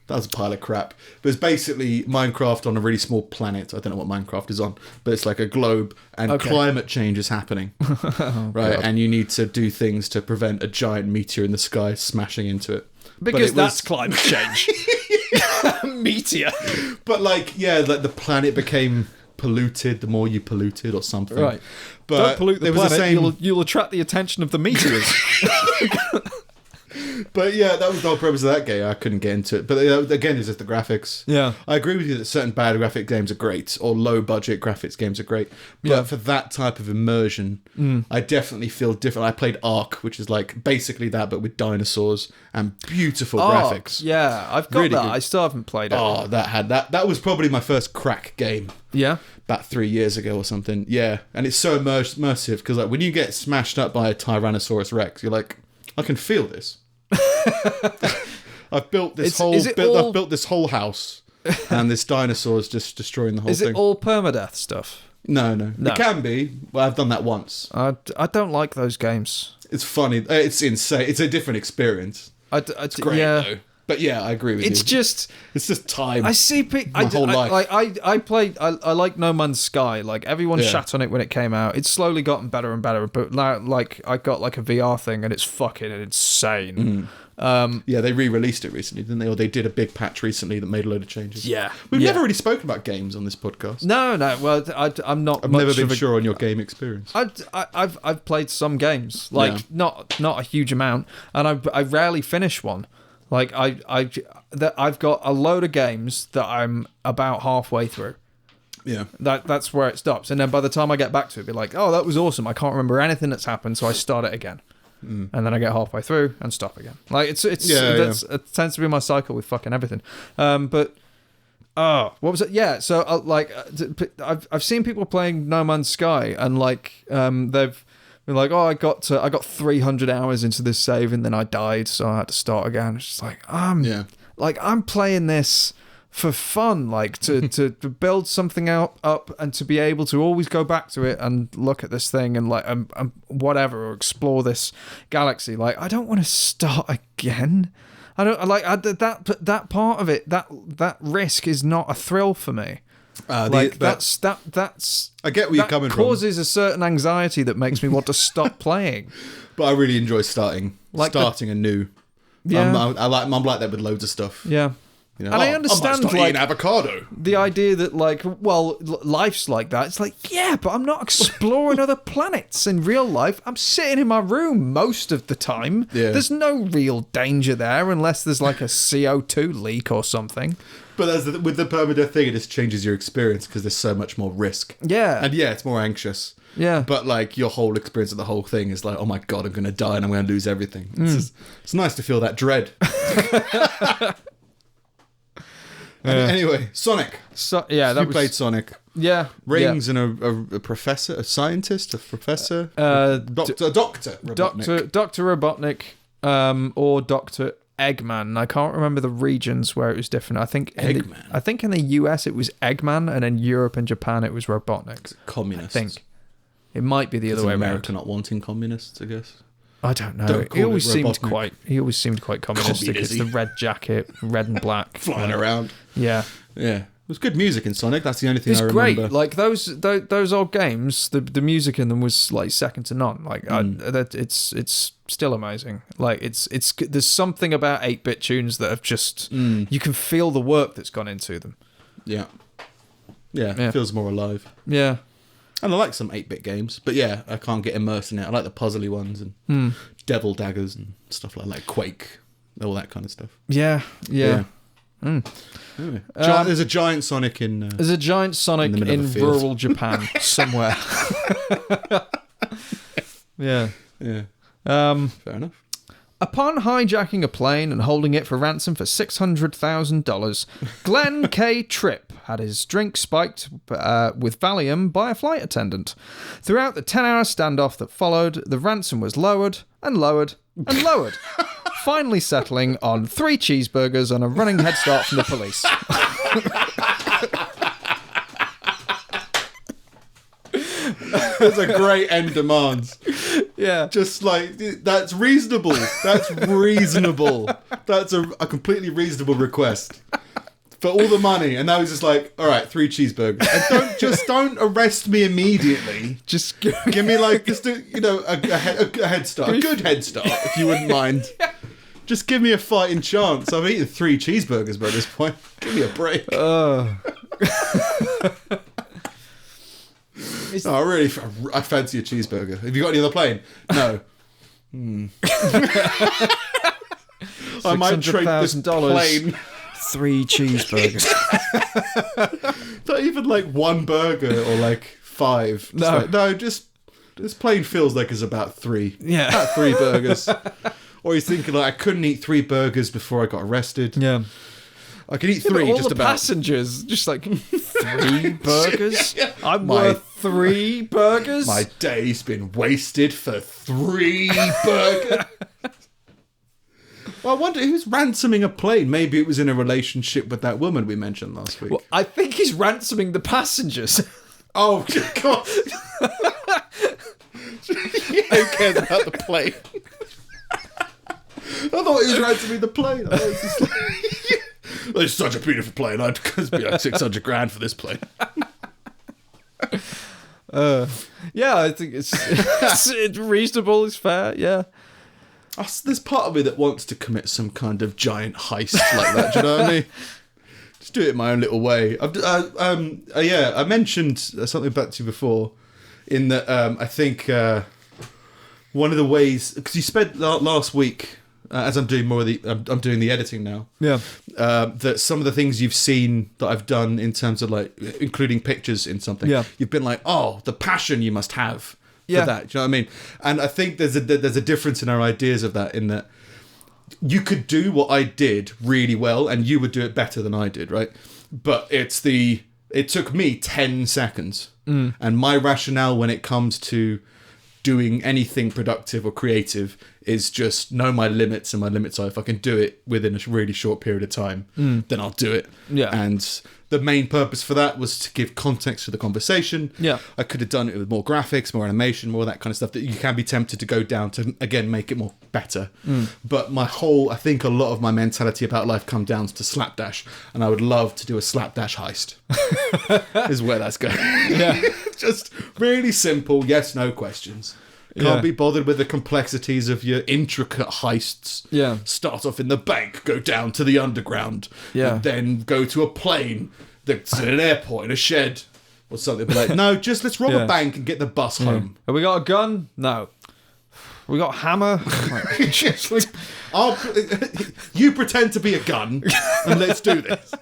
That was a pile of crap. But it's basically Minecraft on a really small planet. I don't know what Minecraft is on, but it's like a globe, and climate change is happening. Right? And you need to do things to prevent a giant meteor in the sky smashing into it. Because that's climate change. Meteor. But like the planet became polluted the more you polluted or something. Right. But don't pollute the planet, you'll attract the attention of the meteors. But yeah, that was the whole purpose of that game. I couldn't get into it. But again, it's just the graphics. Yeah. I agree with you that certain bad graphic games are great, or low budget graphics games are great. But for that type of immersion, I definitely feel different. I played Ark, which is like basically that, but with dinosaurs and beautiful graphics. Yeah, I've got really that. good. I still haven't played it. Oh, that was probably my first crack game. Yeah. About 3 years ago or something. Yeah. And it's so immersive because like when you get smashed up by a Tyrannosaurus Rex, you're like, I can feel this. I've built this I've built this whole house, and this dinosaur is just destroying the whole thing. Is it all permadeath stuff? No. It can be. Well, I've done that once. I don't like those games. It's funny. It's insane. It's a different experience. It's great though. But yeah, I agree with you. It's just time. I see people. My whole life. I like No Man's Sky. Like everyone shat on it when it came out. It's slowly gotten better and better. But now, like I got like a VR thing, and it's fucking insane. Yeah, they re-released it recently, didn't they? Or they did a big patch recently that made a load of changes. Yeah, we've never really spoken about games on this podcast. No. Well, I'm not. I've never been sure on your game experience. I've played some games, like not a huge amount, and I rarely finish one. Like I've got a load of games that I'm about halfway through. Yeah, that's where it stops, and then by the time I get back to it, be like, oh, that was awesome. I can't remember anything that's happened, so I start it again. And then I get halfway through and stop again. Like it tends to be my cycle with fucking everything. But what was it? Yeah. So I've seen people playing No Man's Sky, and like they've been like, oh, I got 300 hours into this save, and then I died, so I had to start again. It's just like I'm playing this for fun, like to build something up and to be able to always go back to it and look at this thing and like whatever, or explore this galaxy. Like I don't want to start again. I don't like that part of it. That risk is not a thrill for me. That's I get where you're coming from. Causes a certain anxiety that makes me want to stop playing. But I really enjoy starting anew. Yeah, I'm like that with loads of stuff. Yeah. You know, And I understand, I might start eating avocado. The idea that, like, well, life's like that. It's like, yeah, but I'm not exploring other planets in real life. I'm sitting in my room most of the time. Yeah. There's no real danger there unless there's, like, a CO2 leak or something. But with the permadeath thing, it just changes your experience because there's so much more risk. Yeah. And yeah, it's more anxious. Yeah. But like your whole experience of the whole thing is like, oh my God, I'm going to die and I'm going to lose everything. It's nice to feel that dread. Anyway, Sonic. So yeah, You played Sonic. Yeah. Rings and a professor, a scientist, a professor, a doctor Robotnik. Dr. Robotnik, or Dr. Eggman. I can't remember the regions where it was different. I think in the US it was Eggman, and in Europe and Japan it was Robotnik. Communists. I think it might be the other way America around. not wanting communists, I guess. I don't know. He always seemed quite communistic. It's Communisy. the red jacket, red and black, Flying around. Yeah. Yeah. It was good music in Sonic. That's the only thing I remember. It's great. Like those old games, the music in them was like second to none. Like it's still amazing. Like it's there's something about 8-bit tunes that have just you can feel the work that's gone into them. Yeah. It feels more alive. Yeah. And I like some 8-bit games, but yeah, I can't get immersed in it. I like the puzzly ones and Devil Daggers and stuff like Quake, all that kind of stuff. Yeah. Anyway, there's a giant Sonic in. There's a giant Sonic in rural Japan somewhere. Yeah. Fair enough. Upon hijacking a plane and holding it for ransom for $600,000, Glenn K. Tripp had his drink spiked with Valium by a flight attendant. Throughout the 10-hour standoff that followed, the ransom was lowered and lowered and lowered, finally settling on 3 cheeseburgers and a running head start from the police. That's a great end demands. Yeah. Just like, that's reasonable. That's reasonable. That's a completely reasonable request. For all the money. And now he's just like, all right, 3 cheeseburgers. And don't arrest me immediately. Just give me like, just a head start. A good head start, if you wouldn't mind. Just give me a fighting chance. I've eaten 3 cheeseburgers by this point. Give me a break. I fancy a cheeseburger. Have you got any on the plane? No. I might trade this plane. 3 cheeseburgers. Not even like 1 burger or like 5. Just this plane feels like it's about 3. Yeah. About 3 burgers. Or he's thinking like, I couldn't eat 3 burgers before I got arrested. Yeah. I could eat 3 all just the about. passengers just like 3 burgers. I'm worth 3 burgers. My day's been wasted for 3 burgers. Well, I wonder who's ransoming a plane. Maybe it was in a relationship with that woman we mentioned last week. Well, I think he's ransoming the passengers. Oh God! Who cares about the plane? I thought he was ransoming the plane. I was just like, it's such a beautiful plane. I'd be like $600,000 for this plane. Yeah, I think it's reasonable. It's fair. Yeah. There's part of me that wants to commit some kind of giant heist like that. Do you know what I mean? Just do it in my own little way. I mentioned something about to you before, in that I think one of the ways, because you spent last week, as I'm doing I'm doing the editing now. Yeah. That some of the things you've seen that I've done in terms of like including pictures in something. Yeah. You've been like, oh, the passion you must have. For that, do you know what I mean? And I think there's a difference in our ideas of that, in that you could do what I did really well and you would do it better than I did, right? But it took me 10 seconds. And my rationale when it comes to doing anything productive or creative is just know my limits, and my limits are if I can do it within a really short period of time, then I'll do it. Yeah. And the main purpose for that was to give context to the conversation. Yeah. I could have done it with more graphics, more animation, more of that kind of stuff that you can be tempted to go down to, again, make it more better. But I think a lot of my mentality about life comes down to slapdash, and I would love to do a slapdash heist. Is where that's going. Yeah. Just really simple, yes, no questions. Can't be bothered with the complexities of your intricate heists. Yeah. Start off in the bank, go down to the underground, Yeah. and then go to a plane that's in an airport in a shed or something. But like, no, just let's rob a bank and get the bus home. Have we got a gun? No. We got a hammer? Just like, you pretend to be a gun and let's do this.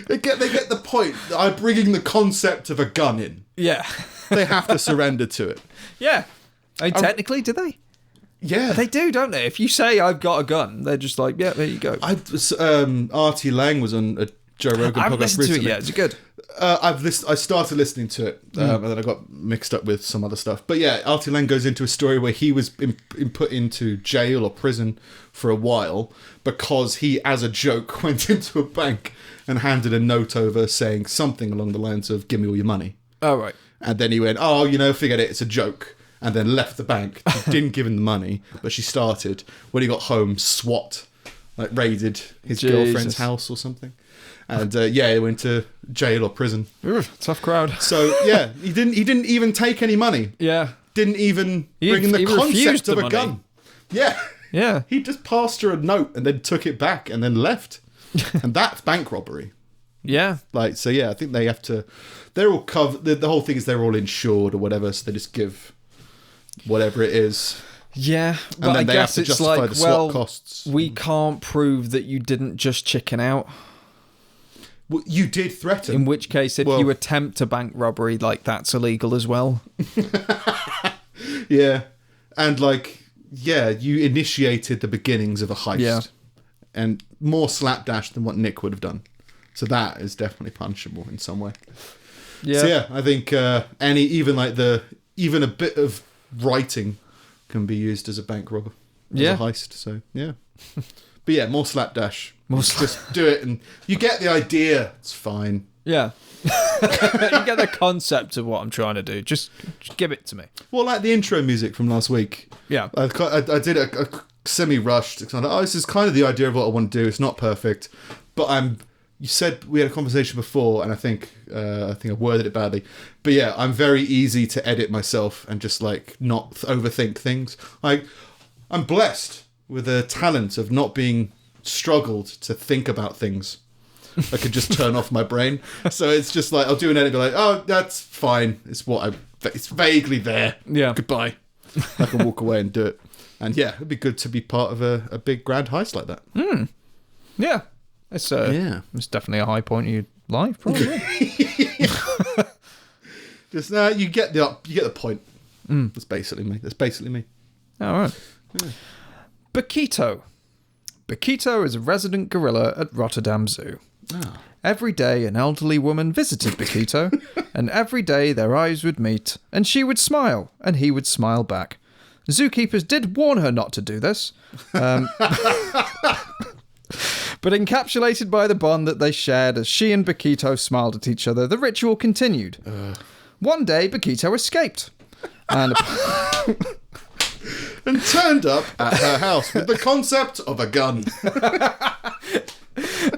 They get the point. I'm bringing the concept of a gun in. Yeah. They have to surrender to it. Yeah. I mean, technically, do they? Yeah. They do, don't they? If you say, I've got a gun, they're just like, yeah, there you go. Artie Lang was on a Joe Rogan podcast. I haven't listened to it recently. yet. Is it good? I started listening to it, and then I got mixed up with some other stuff. But yeah, Artie Lang goes into a story where he was put into jail or prison for a while because he, as a joke, went into a bank and handed a note over saying something along the lines of, give me all your money. Oh, right. And then he went, oh, forget it, it's a joke. And then left the bank. She didn't give him the money, but she started. When he got home, SWAT raided his girlfriend's house or something. And he went to jail or prison. Ooh, tough crowd. So yeah, he didn't even take any money. Yeah. Didn't even bring in the concept of a gun. Yeah. Yeah. He just passed her a note and then took it back and then left. And that's bank robbery. Yeah. I think they have to. They're all covered. The whole thing is they're all insured or whatever, so they just give whatever it is. Yeah, And but then I they have guess to it's justify like, the SWAT costs. we can't prove that you didn't just chicken out. Well, you did threaten. In which case, if you attempt a bank robbery, like, that's illegal as well. Yeah. And you initiated the beginnings of a heist. Yeah. And more slapdash than what Nick would have done. So that is definitely punishable in some way. Yeah. So yeah, I think even a bit of writing can be used as a bank robber. As a heist. So yeah. But yeah, more slapdash. Just do it and you get the idea. It's fine. Yeah. You get the concept of what I'm trying to do. Just give it to me. Well, like the intro music from last week. Yeah. I did a semi-rushed. This is kind of the idea of what I want to do. It's not perfect. But you said we had a conversation before, and I think I worded it badly. But yeah, I'm very easy to edit myself and just not overthink things. I'm blessed with a talent of not being struggled to think about things. I could just turn off my brain. So it's just I'll do an edit and be like, oh, that's fine. It's vaguely there. Yeah. Goodbye. I can walk away and do it. And yeah, it'd be good to be part of a big grand heist like that. Yeah. It's definitely a high point in your life, probably. Just you get the point. That's basically me. All right. Yeah. Bakito. Bakito is a resident gorilla at Rotterdam Zoo. Oh. Every day an elderly woman visited Bakito, and every day their eyes would meet, and she would smile, and he would smile back. Zookeepers did warn her not to do this. But encapsulated by the bond that they shared as she and Bakito smiled at each other, the ritual continued. One day, Bakito escaped. And turned up at her house with the concept of a gun.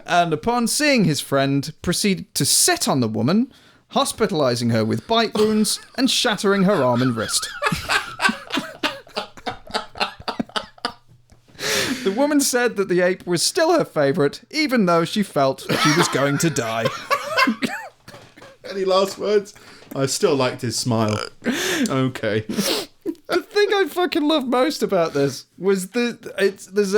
And upon seeing his friend, proceeded to sit on the woman, hospitalizing her with bite wounds and shattering her arm and wrist. The woman said that the ape was still her favourite, even though she felt she was going to die. Any last words? I still liked his smile. Okay. The thing I fucking love most about this was there's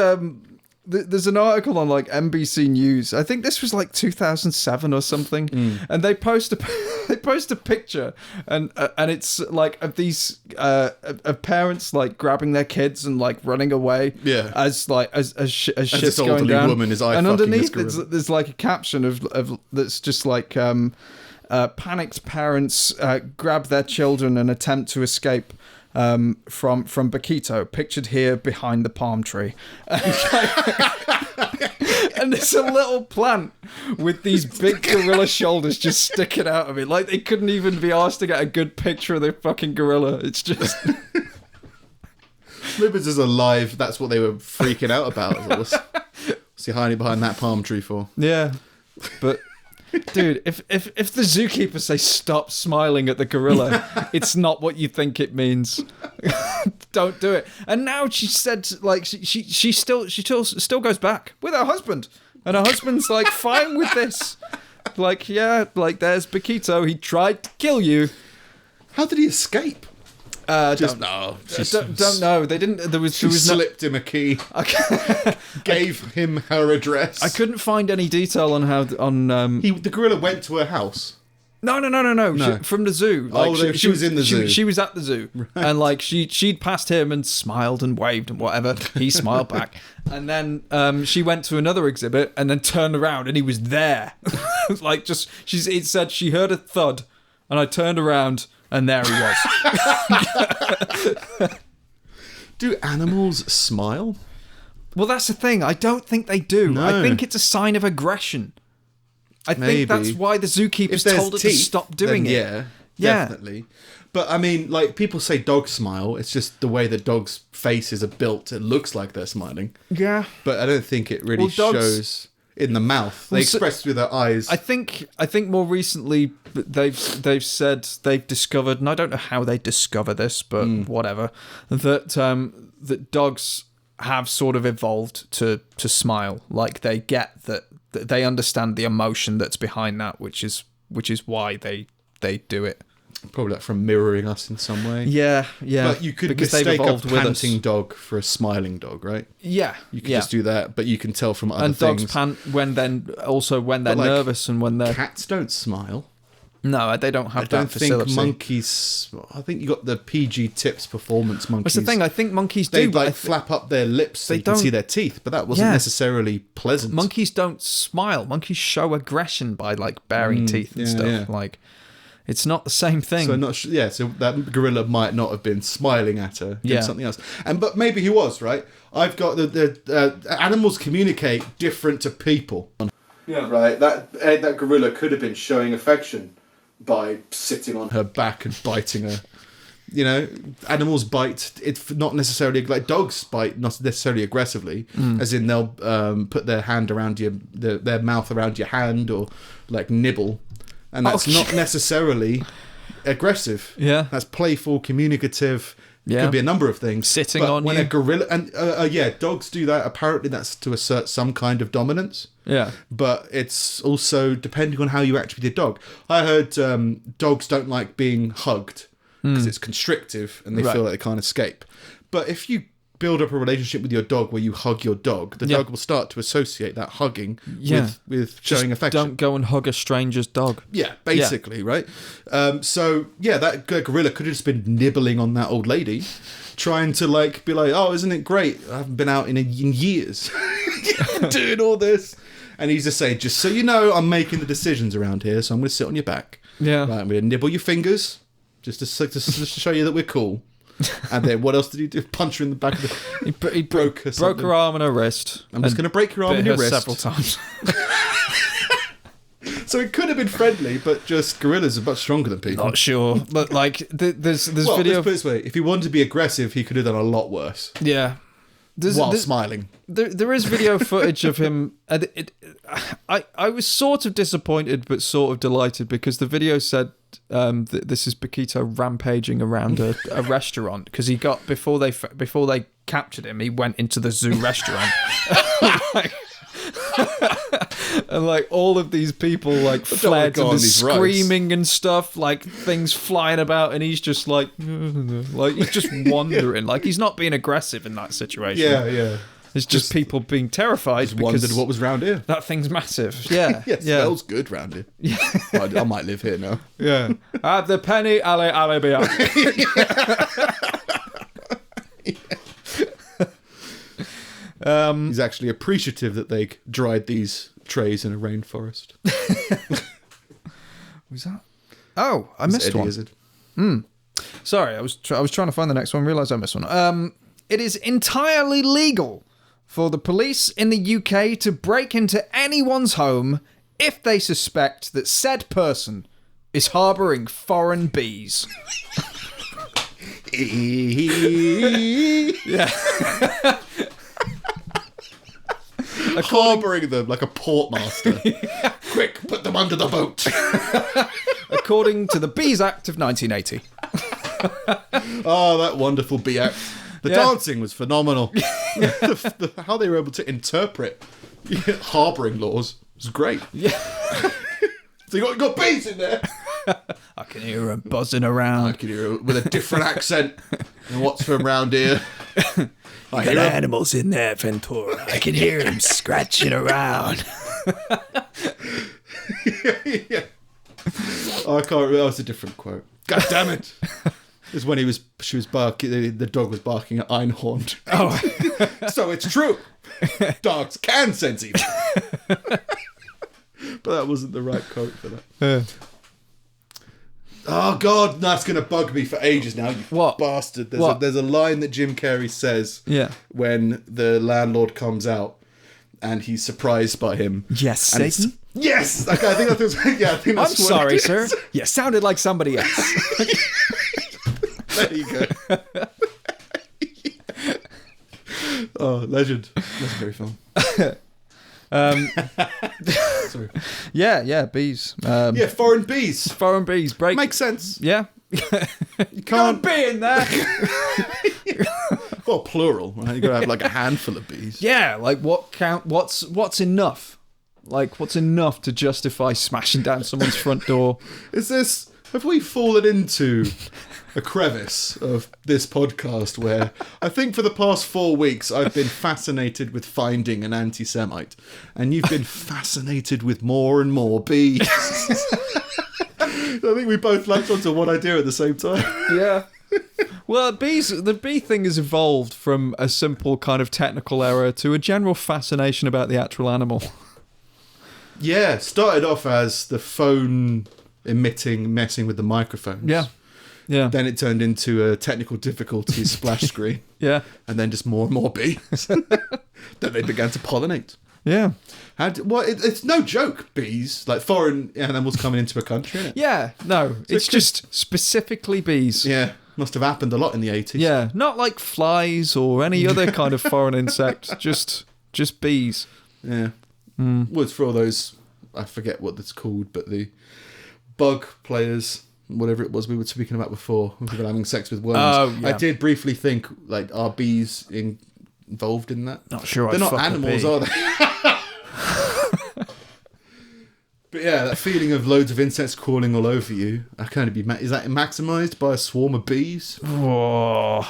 an article on NBC News. I think this was 2007 or something, and they post a picture, and it's of these of parents grabbing their kids and running away. Yeah. As shit's going elderly down. Woman is and underneath there's a caption of that's just panicked parents grab their children and attempt to escape. From Bakito, pictured here behind the palm tree. And it's a little plant with these big gorilla shoulders just sticking out of it. They couldn't even be asked to get a good picture of the fucking gorilla. It's just... Maybe it's just alive. That's what they were freaking out about. What's he hiding behind that palm tree for? Yeah. But... Dude, if the zookeeper say stop smiling at the gorilla, it's not what you think it means. Don't do it. And now she said, like, she still goes back with her husband, and her husband's like fine with this. Like, yeah, like there's Paquito. He tried to kill you. How did he escape? Don't know. Don't know. They didn't. There was slipped him a key. Gave him her address. I couldn't find any detail on how the gorilla went to her house. No. From the zoo. Like, she was in the zoo. She was at the zoo, right. And like she'd passed him and smiled and waved and whatever. He smiled back, and then she went to another exhibit and then turned around and he was there. Like it said she heard a thud, and I turned around and there he was. Do animals smile? Well, that's the thing. I don't think they do. No. I think it's a sign of aggression. I think that's why the zookeepers told her to stop doing it. Yeah, definitely. But I mean, like, people say dogs smile. It's just the way the dogs' faces are built. It looks like they're smiling. Yeah. But I don't think it really shows in the mouth. They express through their eyes. I think more recently they've said they've discovered, and I don't know how they discover this, but whatever, that dogs have sort of evolved to smile. Like, they get that they understand the emotion that's behind that, which is why they do it. Probably like from mirroring us in some way. Yeah. But you could mistake a panting dog for a smiling dog, right? Yeah. You could just do that, but you can tell from other things. And dogs pant when they're nervous and when they're... Cats don't smile. No, they don't have that facility. I think monkeys... I think you got the PG Tips performance monkeys. That's the thing, I think monkeys do. They flap up their lips so you can see their teeth, but that wasn't necessarily pleasant. Monkeys don't smile. Monkeys show aggression by, like, baring teeth and stuff. Yeah. Like, it's not the same thing. So so that gorilla might not have been smiling at her, doing something else. But maybe he was, right? I've got the animals communicate different to people. Yeah. Right? That gorilla could have been showing affection by sitting on her back and biting her. You know, animals bite. It's not necessarily like dogs bite, not necessarily aggressively, as in they'll put their hand around their mouth around your hand, or like nibble, and that's not necessarily aggressive. Yeah, that's playful, communicative. Yeah. Could be a number of things. Sitting on when you. a gorilla and dogs do that. Apparently, that's to assert some kind of dominance. Yeah, but it's also depending on how you act with your dog. I heard dogs don't like being hugged because it's constrictive and they feel like they can't escape. But if you build up a relationship with your dog where you hug your dog, the dog will start to associate that hugging with showing affection. Don't go and hug a stranger's dog. Yeah, basically, right? That gorilla could have just been nibbling on that old lady, trying to be like, oh, isn't it great? I haven't been out in years doing all this. And he's just saying, just so you know, I'm making the decisions around here, so I'm going to sit on your back. Yeah. Right, I'm going to nibble your fingers, just to show you that we're cool. And then what else did he do? Punch her in the back of the... He broke her arm and her wrist. I'm just going to break your arm and your wrist. Several times. So it could have been friendly, but just gorillas are much stronger than people. Not sure. But there's video... Let's put it this way. If he wanted to be aggressive, he could have done a lot worse. Yeah. While smiling. There is video footage of him. I was sort of disappointed, but sort of delighted, because the video said that this is Paquito rampaging around a restaurant, because he got before they captured him, he went into the zoo restaurant. And all of these people fled and screaming and stuff, things flying about, and he's just he's just wandering, he's not being aggressive in that situation. Yeah. It's just people being terrified because wondered what was round here. That thing's massive. Yeah. It smells good round here. Yeah. I might live here now. Yeah. Have the penny alibia. He's actually appreciative that they dried these trays in a rainforest. Was that? Oh, I missed one. Izzard. Sorry, I was trying to find the next one. Realised I missed one. It is entirely legal for the police in the UK to break into anyone's home if they suspect that said person is harbouring foreign bees. Yeah. harbouring them like a portmaster. Quick, put them under the boat. According to the Bees Act of 1980. Oh, that wonderful Bee Act. The dancing was phenomenal. How they were able to interpret harbouring laws was great. Yeah. So you got bees in there. I can hear them buzzing around. I can hear them with a different accent than what's from round here. I got animals in there, Ventura. I can hear them scratching around. Yeah. Oh, I can't remember. That was a different quote. God damn it. It was when she was barking, the dog was barking at Einhorn. Oh. So it's true. Dogs can sense evil. But that wasn't the right quote for that. Oh, God, that's going to bug me for ages now, you What? bastard. What? There's a line that Jim Carrey says when the landlord comes out and he's surprised by him. Yes, and Satan? Yes! Okay, I think that's I'm what sorry, it sir. is. You sounded like somebody else. There you go. Oh, legend. Legendary film. Sorry. Yeah, bees. Foreign bees. Foreign bees. Break. Makes sense. Yeah. You can't be in there. Well, plural. Right? You got to have like a handful of bees. Yeah, like what's enough? Like what's enough to justify smashing down someone's front door? Have we fallen into a crevice of this podcast where I think for the past 4 weeks I've been fascinated with finding an anti-Semite, and you've been fascinated with more and more bees. I think we both latched onto one idea at the same time. Yeah. Well, the bee thing has evolved from a simple kind of technical error to a general fascination about the actual animal. Yeah, started off as the phone messing with the microphones. Yeah. Then it turned into a technical difficulties splash screen. Yeah. And then just more and more bees. Then they began to pollinate. Yeah. It's no joke, bees. Like foreign animals coming into a country, innit? Yeah. No, it's just specifically bees. Yeah. Must have happened a lot in the 80s. Yeah. Not like flies or any other kind of foreign insect. Just bees. Yeah. Well, it's for all those, I forget what it's called, but the bug players, whatever it was we were speaking about before, when people having sex with worms. Oh, yeah. I did briefly think, like, are bees involved in that? Not sure. They're not animals, are they? But yeah, that feeling of loads of insects crawling all over you, I can only be is that maximised by a swarm of bees? Oh.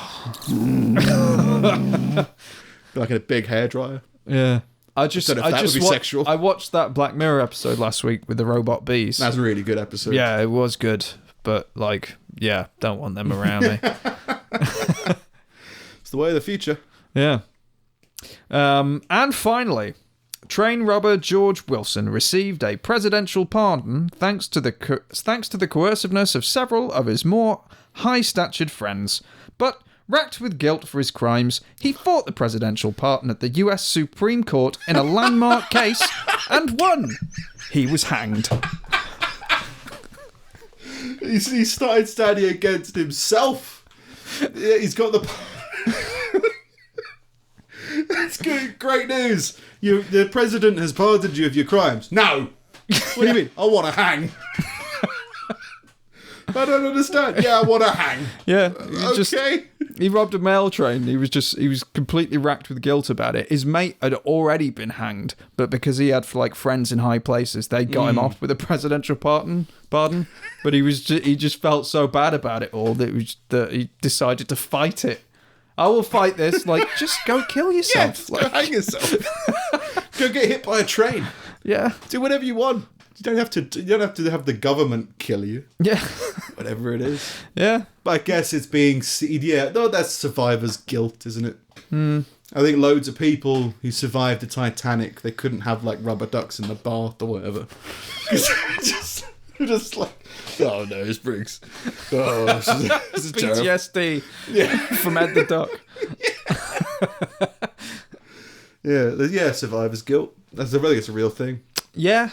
Like in a big hairdryer. Yeah. I don't know if that would be sexual. I watched that Black Mirror episode last week with the robot bees. That's a really good episode. Yeah, it was good. But, like, yeah, don't want them around me. It's the way of the future. Yeah. And finally, train robber George Wilson received a presidential pardon thanks to the coerciveness of several of his more high-statured friends. But racked with guilt for his crimes, he fought the presidential pardon at the US Supreme Court in a landmark case and won. He was hanged. He started standing against himself. Yeah, he's got the... That's good. Great news. The president has pardoned you of your crimes. No. What do you mean? I want to hang. I don't understand. Yeah, I want to hang. Yeah. Okay. He robbed a mail train. He was completely racked with guilt about it. His mate had already been hanged, but because he had friends in high places, they got him off with a presidential pardon. But he just felt so bad about it all that he decided to fight it. I will fight this. Like, just go kill yourself. Yeah, go hang yourself. Go get hit by a train. Yeah. Do whatever you want. You don't have to have the government kill you. Yeah. Whatever it is. Yeah. But I guess it's being... Yeah, no, that's survivor's guilt, isn't it? I think loads of people who survived the Titanic, they couldn't have, like, rubber ducks in the bath or whatever. Because just like... Oh, no, it's Briggs. Oh, this is terrible. PTSD from Ed the Duck. Yeah, survivor's guilt. I think it's a real thing. Yeah,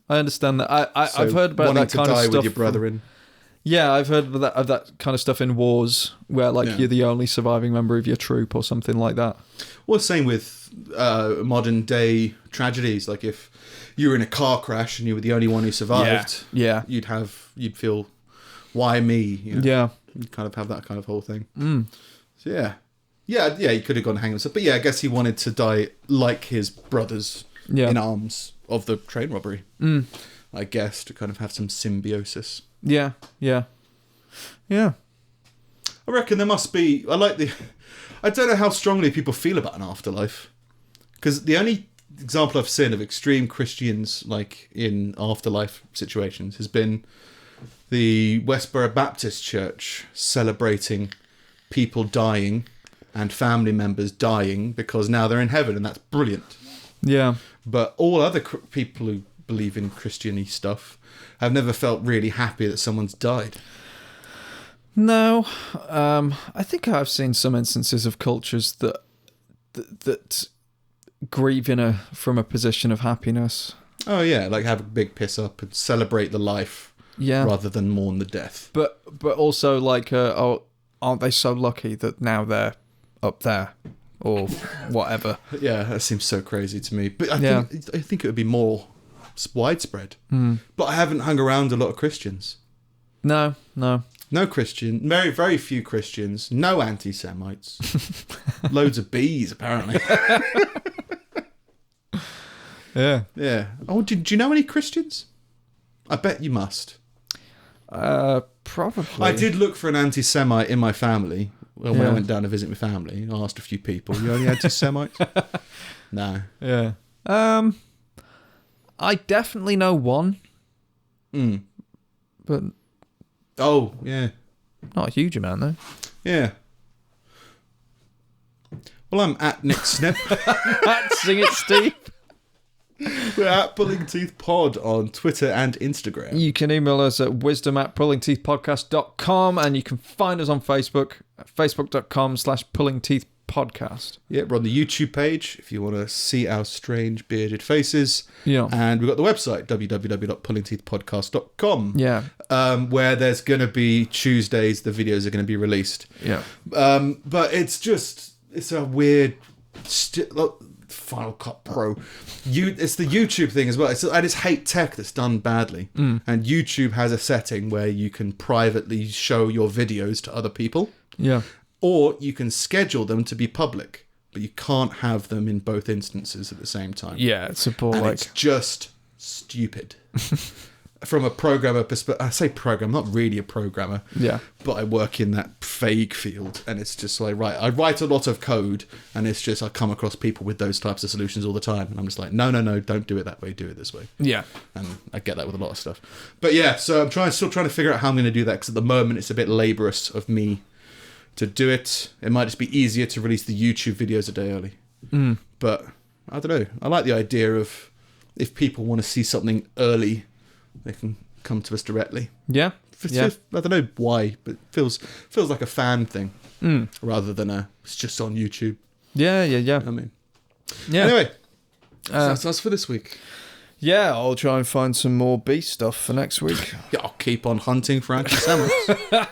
I understand that. I've heard about that kind of stuff. Wanting to die with your brother in. Yeah, I've heard of that kind of stuff in wars where you're the only surviving member of your troop or something like that. Well, same with modern day tragedies. Like if you were in a car crash and you were the only one who survived, you'd feel, why me? You know? You'd kind of have that kind of whole thing. So he could have gone hang himself, but I guess he wanted to die like his brothers in arms of the train robbery. I guess to kind of have some symbiosis. Yeah. I reckon there must be. I don't know how strongly people feel about an afterlife, because the only example I've seen of extreme Christians like in afterlife situations has been the Westboro Baptist Church celebrating people dying and family members dying because now they're in heaven, and that's brilliant. Yeah. But all other people who believe in Christian-y stuff have never felt really happy that someone's died. No, I think I've seen some instances of cultures that grieve from a position of happiness. Oh yeah, like have a big piss up and celebrate the life, rather than mourn the death. But also aren't they so lucky that now they're up there or whatever? Yeah, that seems so crazy to me. But I think it would be more widespread. But I haven't hung around a lot of Christians. No Christian, very, very few Christians, no anti-Semites, loads of bees apparently. Yeah. Oh, do you know any Christians? I bet you must. Probably. I did look for an anti-Semite in my family when I went down to visit my family. I asked a few people, you know any anti-Semites? No. Yeah. I definitely know one. But... Oh, yeah. Not a huge amount, though. Yeah. Well, I'm at Nick Snip. At Sing It Steve. We're at Pulling Teeth Pod on Twitter and Instagram. You can email us at wisdom@pullingteethpodcast.com, and you can find us on Facebook at facebook.com/pullingteethpodcast. Yeah, we're on the YouTube page if you want to see our strange bearded faces. Yeah. And we've got the website, www.pullingteethpodcast.com. Yeah. Where there's going to be Tuesdays, the videos are going to be released. Yeah. But it's a weird... Final Cut Pro. It's the YouTube thing as well. I just hate tech that's done badly. And YouTube has a setting where you can privately show your videos to other people. Yeah. Or you can schedule them to be public, but you can't have them in both instances at the same time. Yeah, it's a ball. It's just stupid. From a programmer perspective, I say program, not really a programmer. Yeah. But I work in that vague field, and it's just like, right, I write a lot of code, and it's just I come across people with those types of solutions all the time, and I'm just like, no, don't do it that way, do it this way. Yeah. And I get that with a lot of stuff. But yeah, so I'm still trying to figure out how I'm going to do that, because at the moment it's a bit laborious of me to do it. It might just be easier to release the YouTube videos a day early. But I don't know. I like the idea of if people want to see something early, they can come to us directly. Yeah. I don't know why, but it feels like a fan thing rather than it's just on YouTube. Yeah. I mean, Anyway, that's us for this week. Yeah, I'll try and find some more beast stuff for next week. Yeah, I'll keep on hunting for anti-Semites.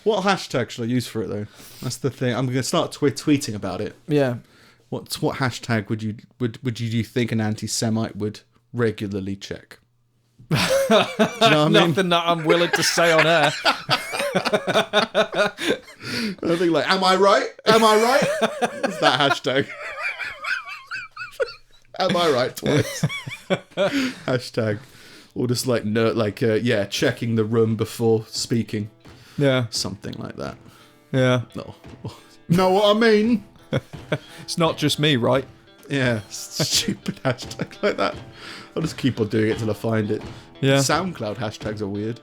What hashtag should I use for it though? That's the thing. I'm going to start tweeting about it. Yeah. What hashtag would you think an anti-Semite would regularly check? Do you know what I mean? Nothing that I'm willing to say on air. I think like, am I right? It's that hashtag. Am I right twice? Hashtag. Or just like checking the room before speaking. Yeah. Something like that. Yeah. No. Know what I mean? It's not just me, right? Yeah. Stupid hashtag like that. I'll just keep on doing it till I find it. Yeah. SoundCloud hashtags are weird.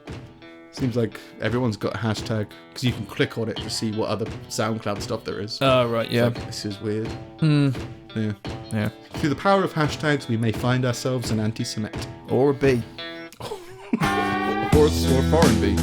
Seems like everyone's got a hashtag because you can click on it to see what other SoundCloud stuff there is. Oh, right, yeah. Like, this is weird. Yeah. Through the power of hashtags, we may find ourselves an anti-Semite. Or a bee. or a foreign bee.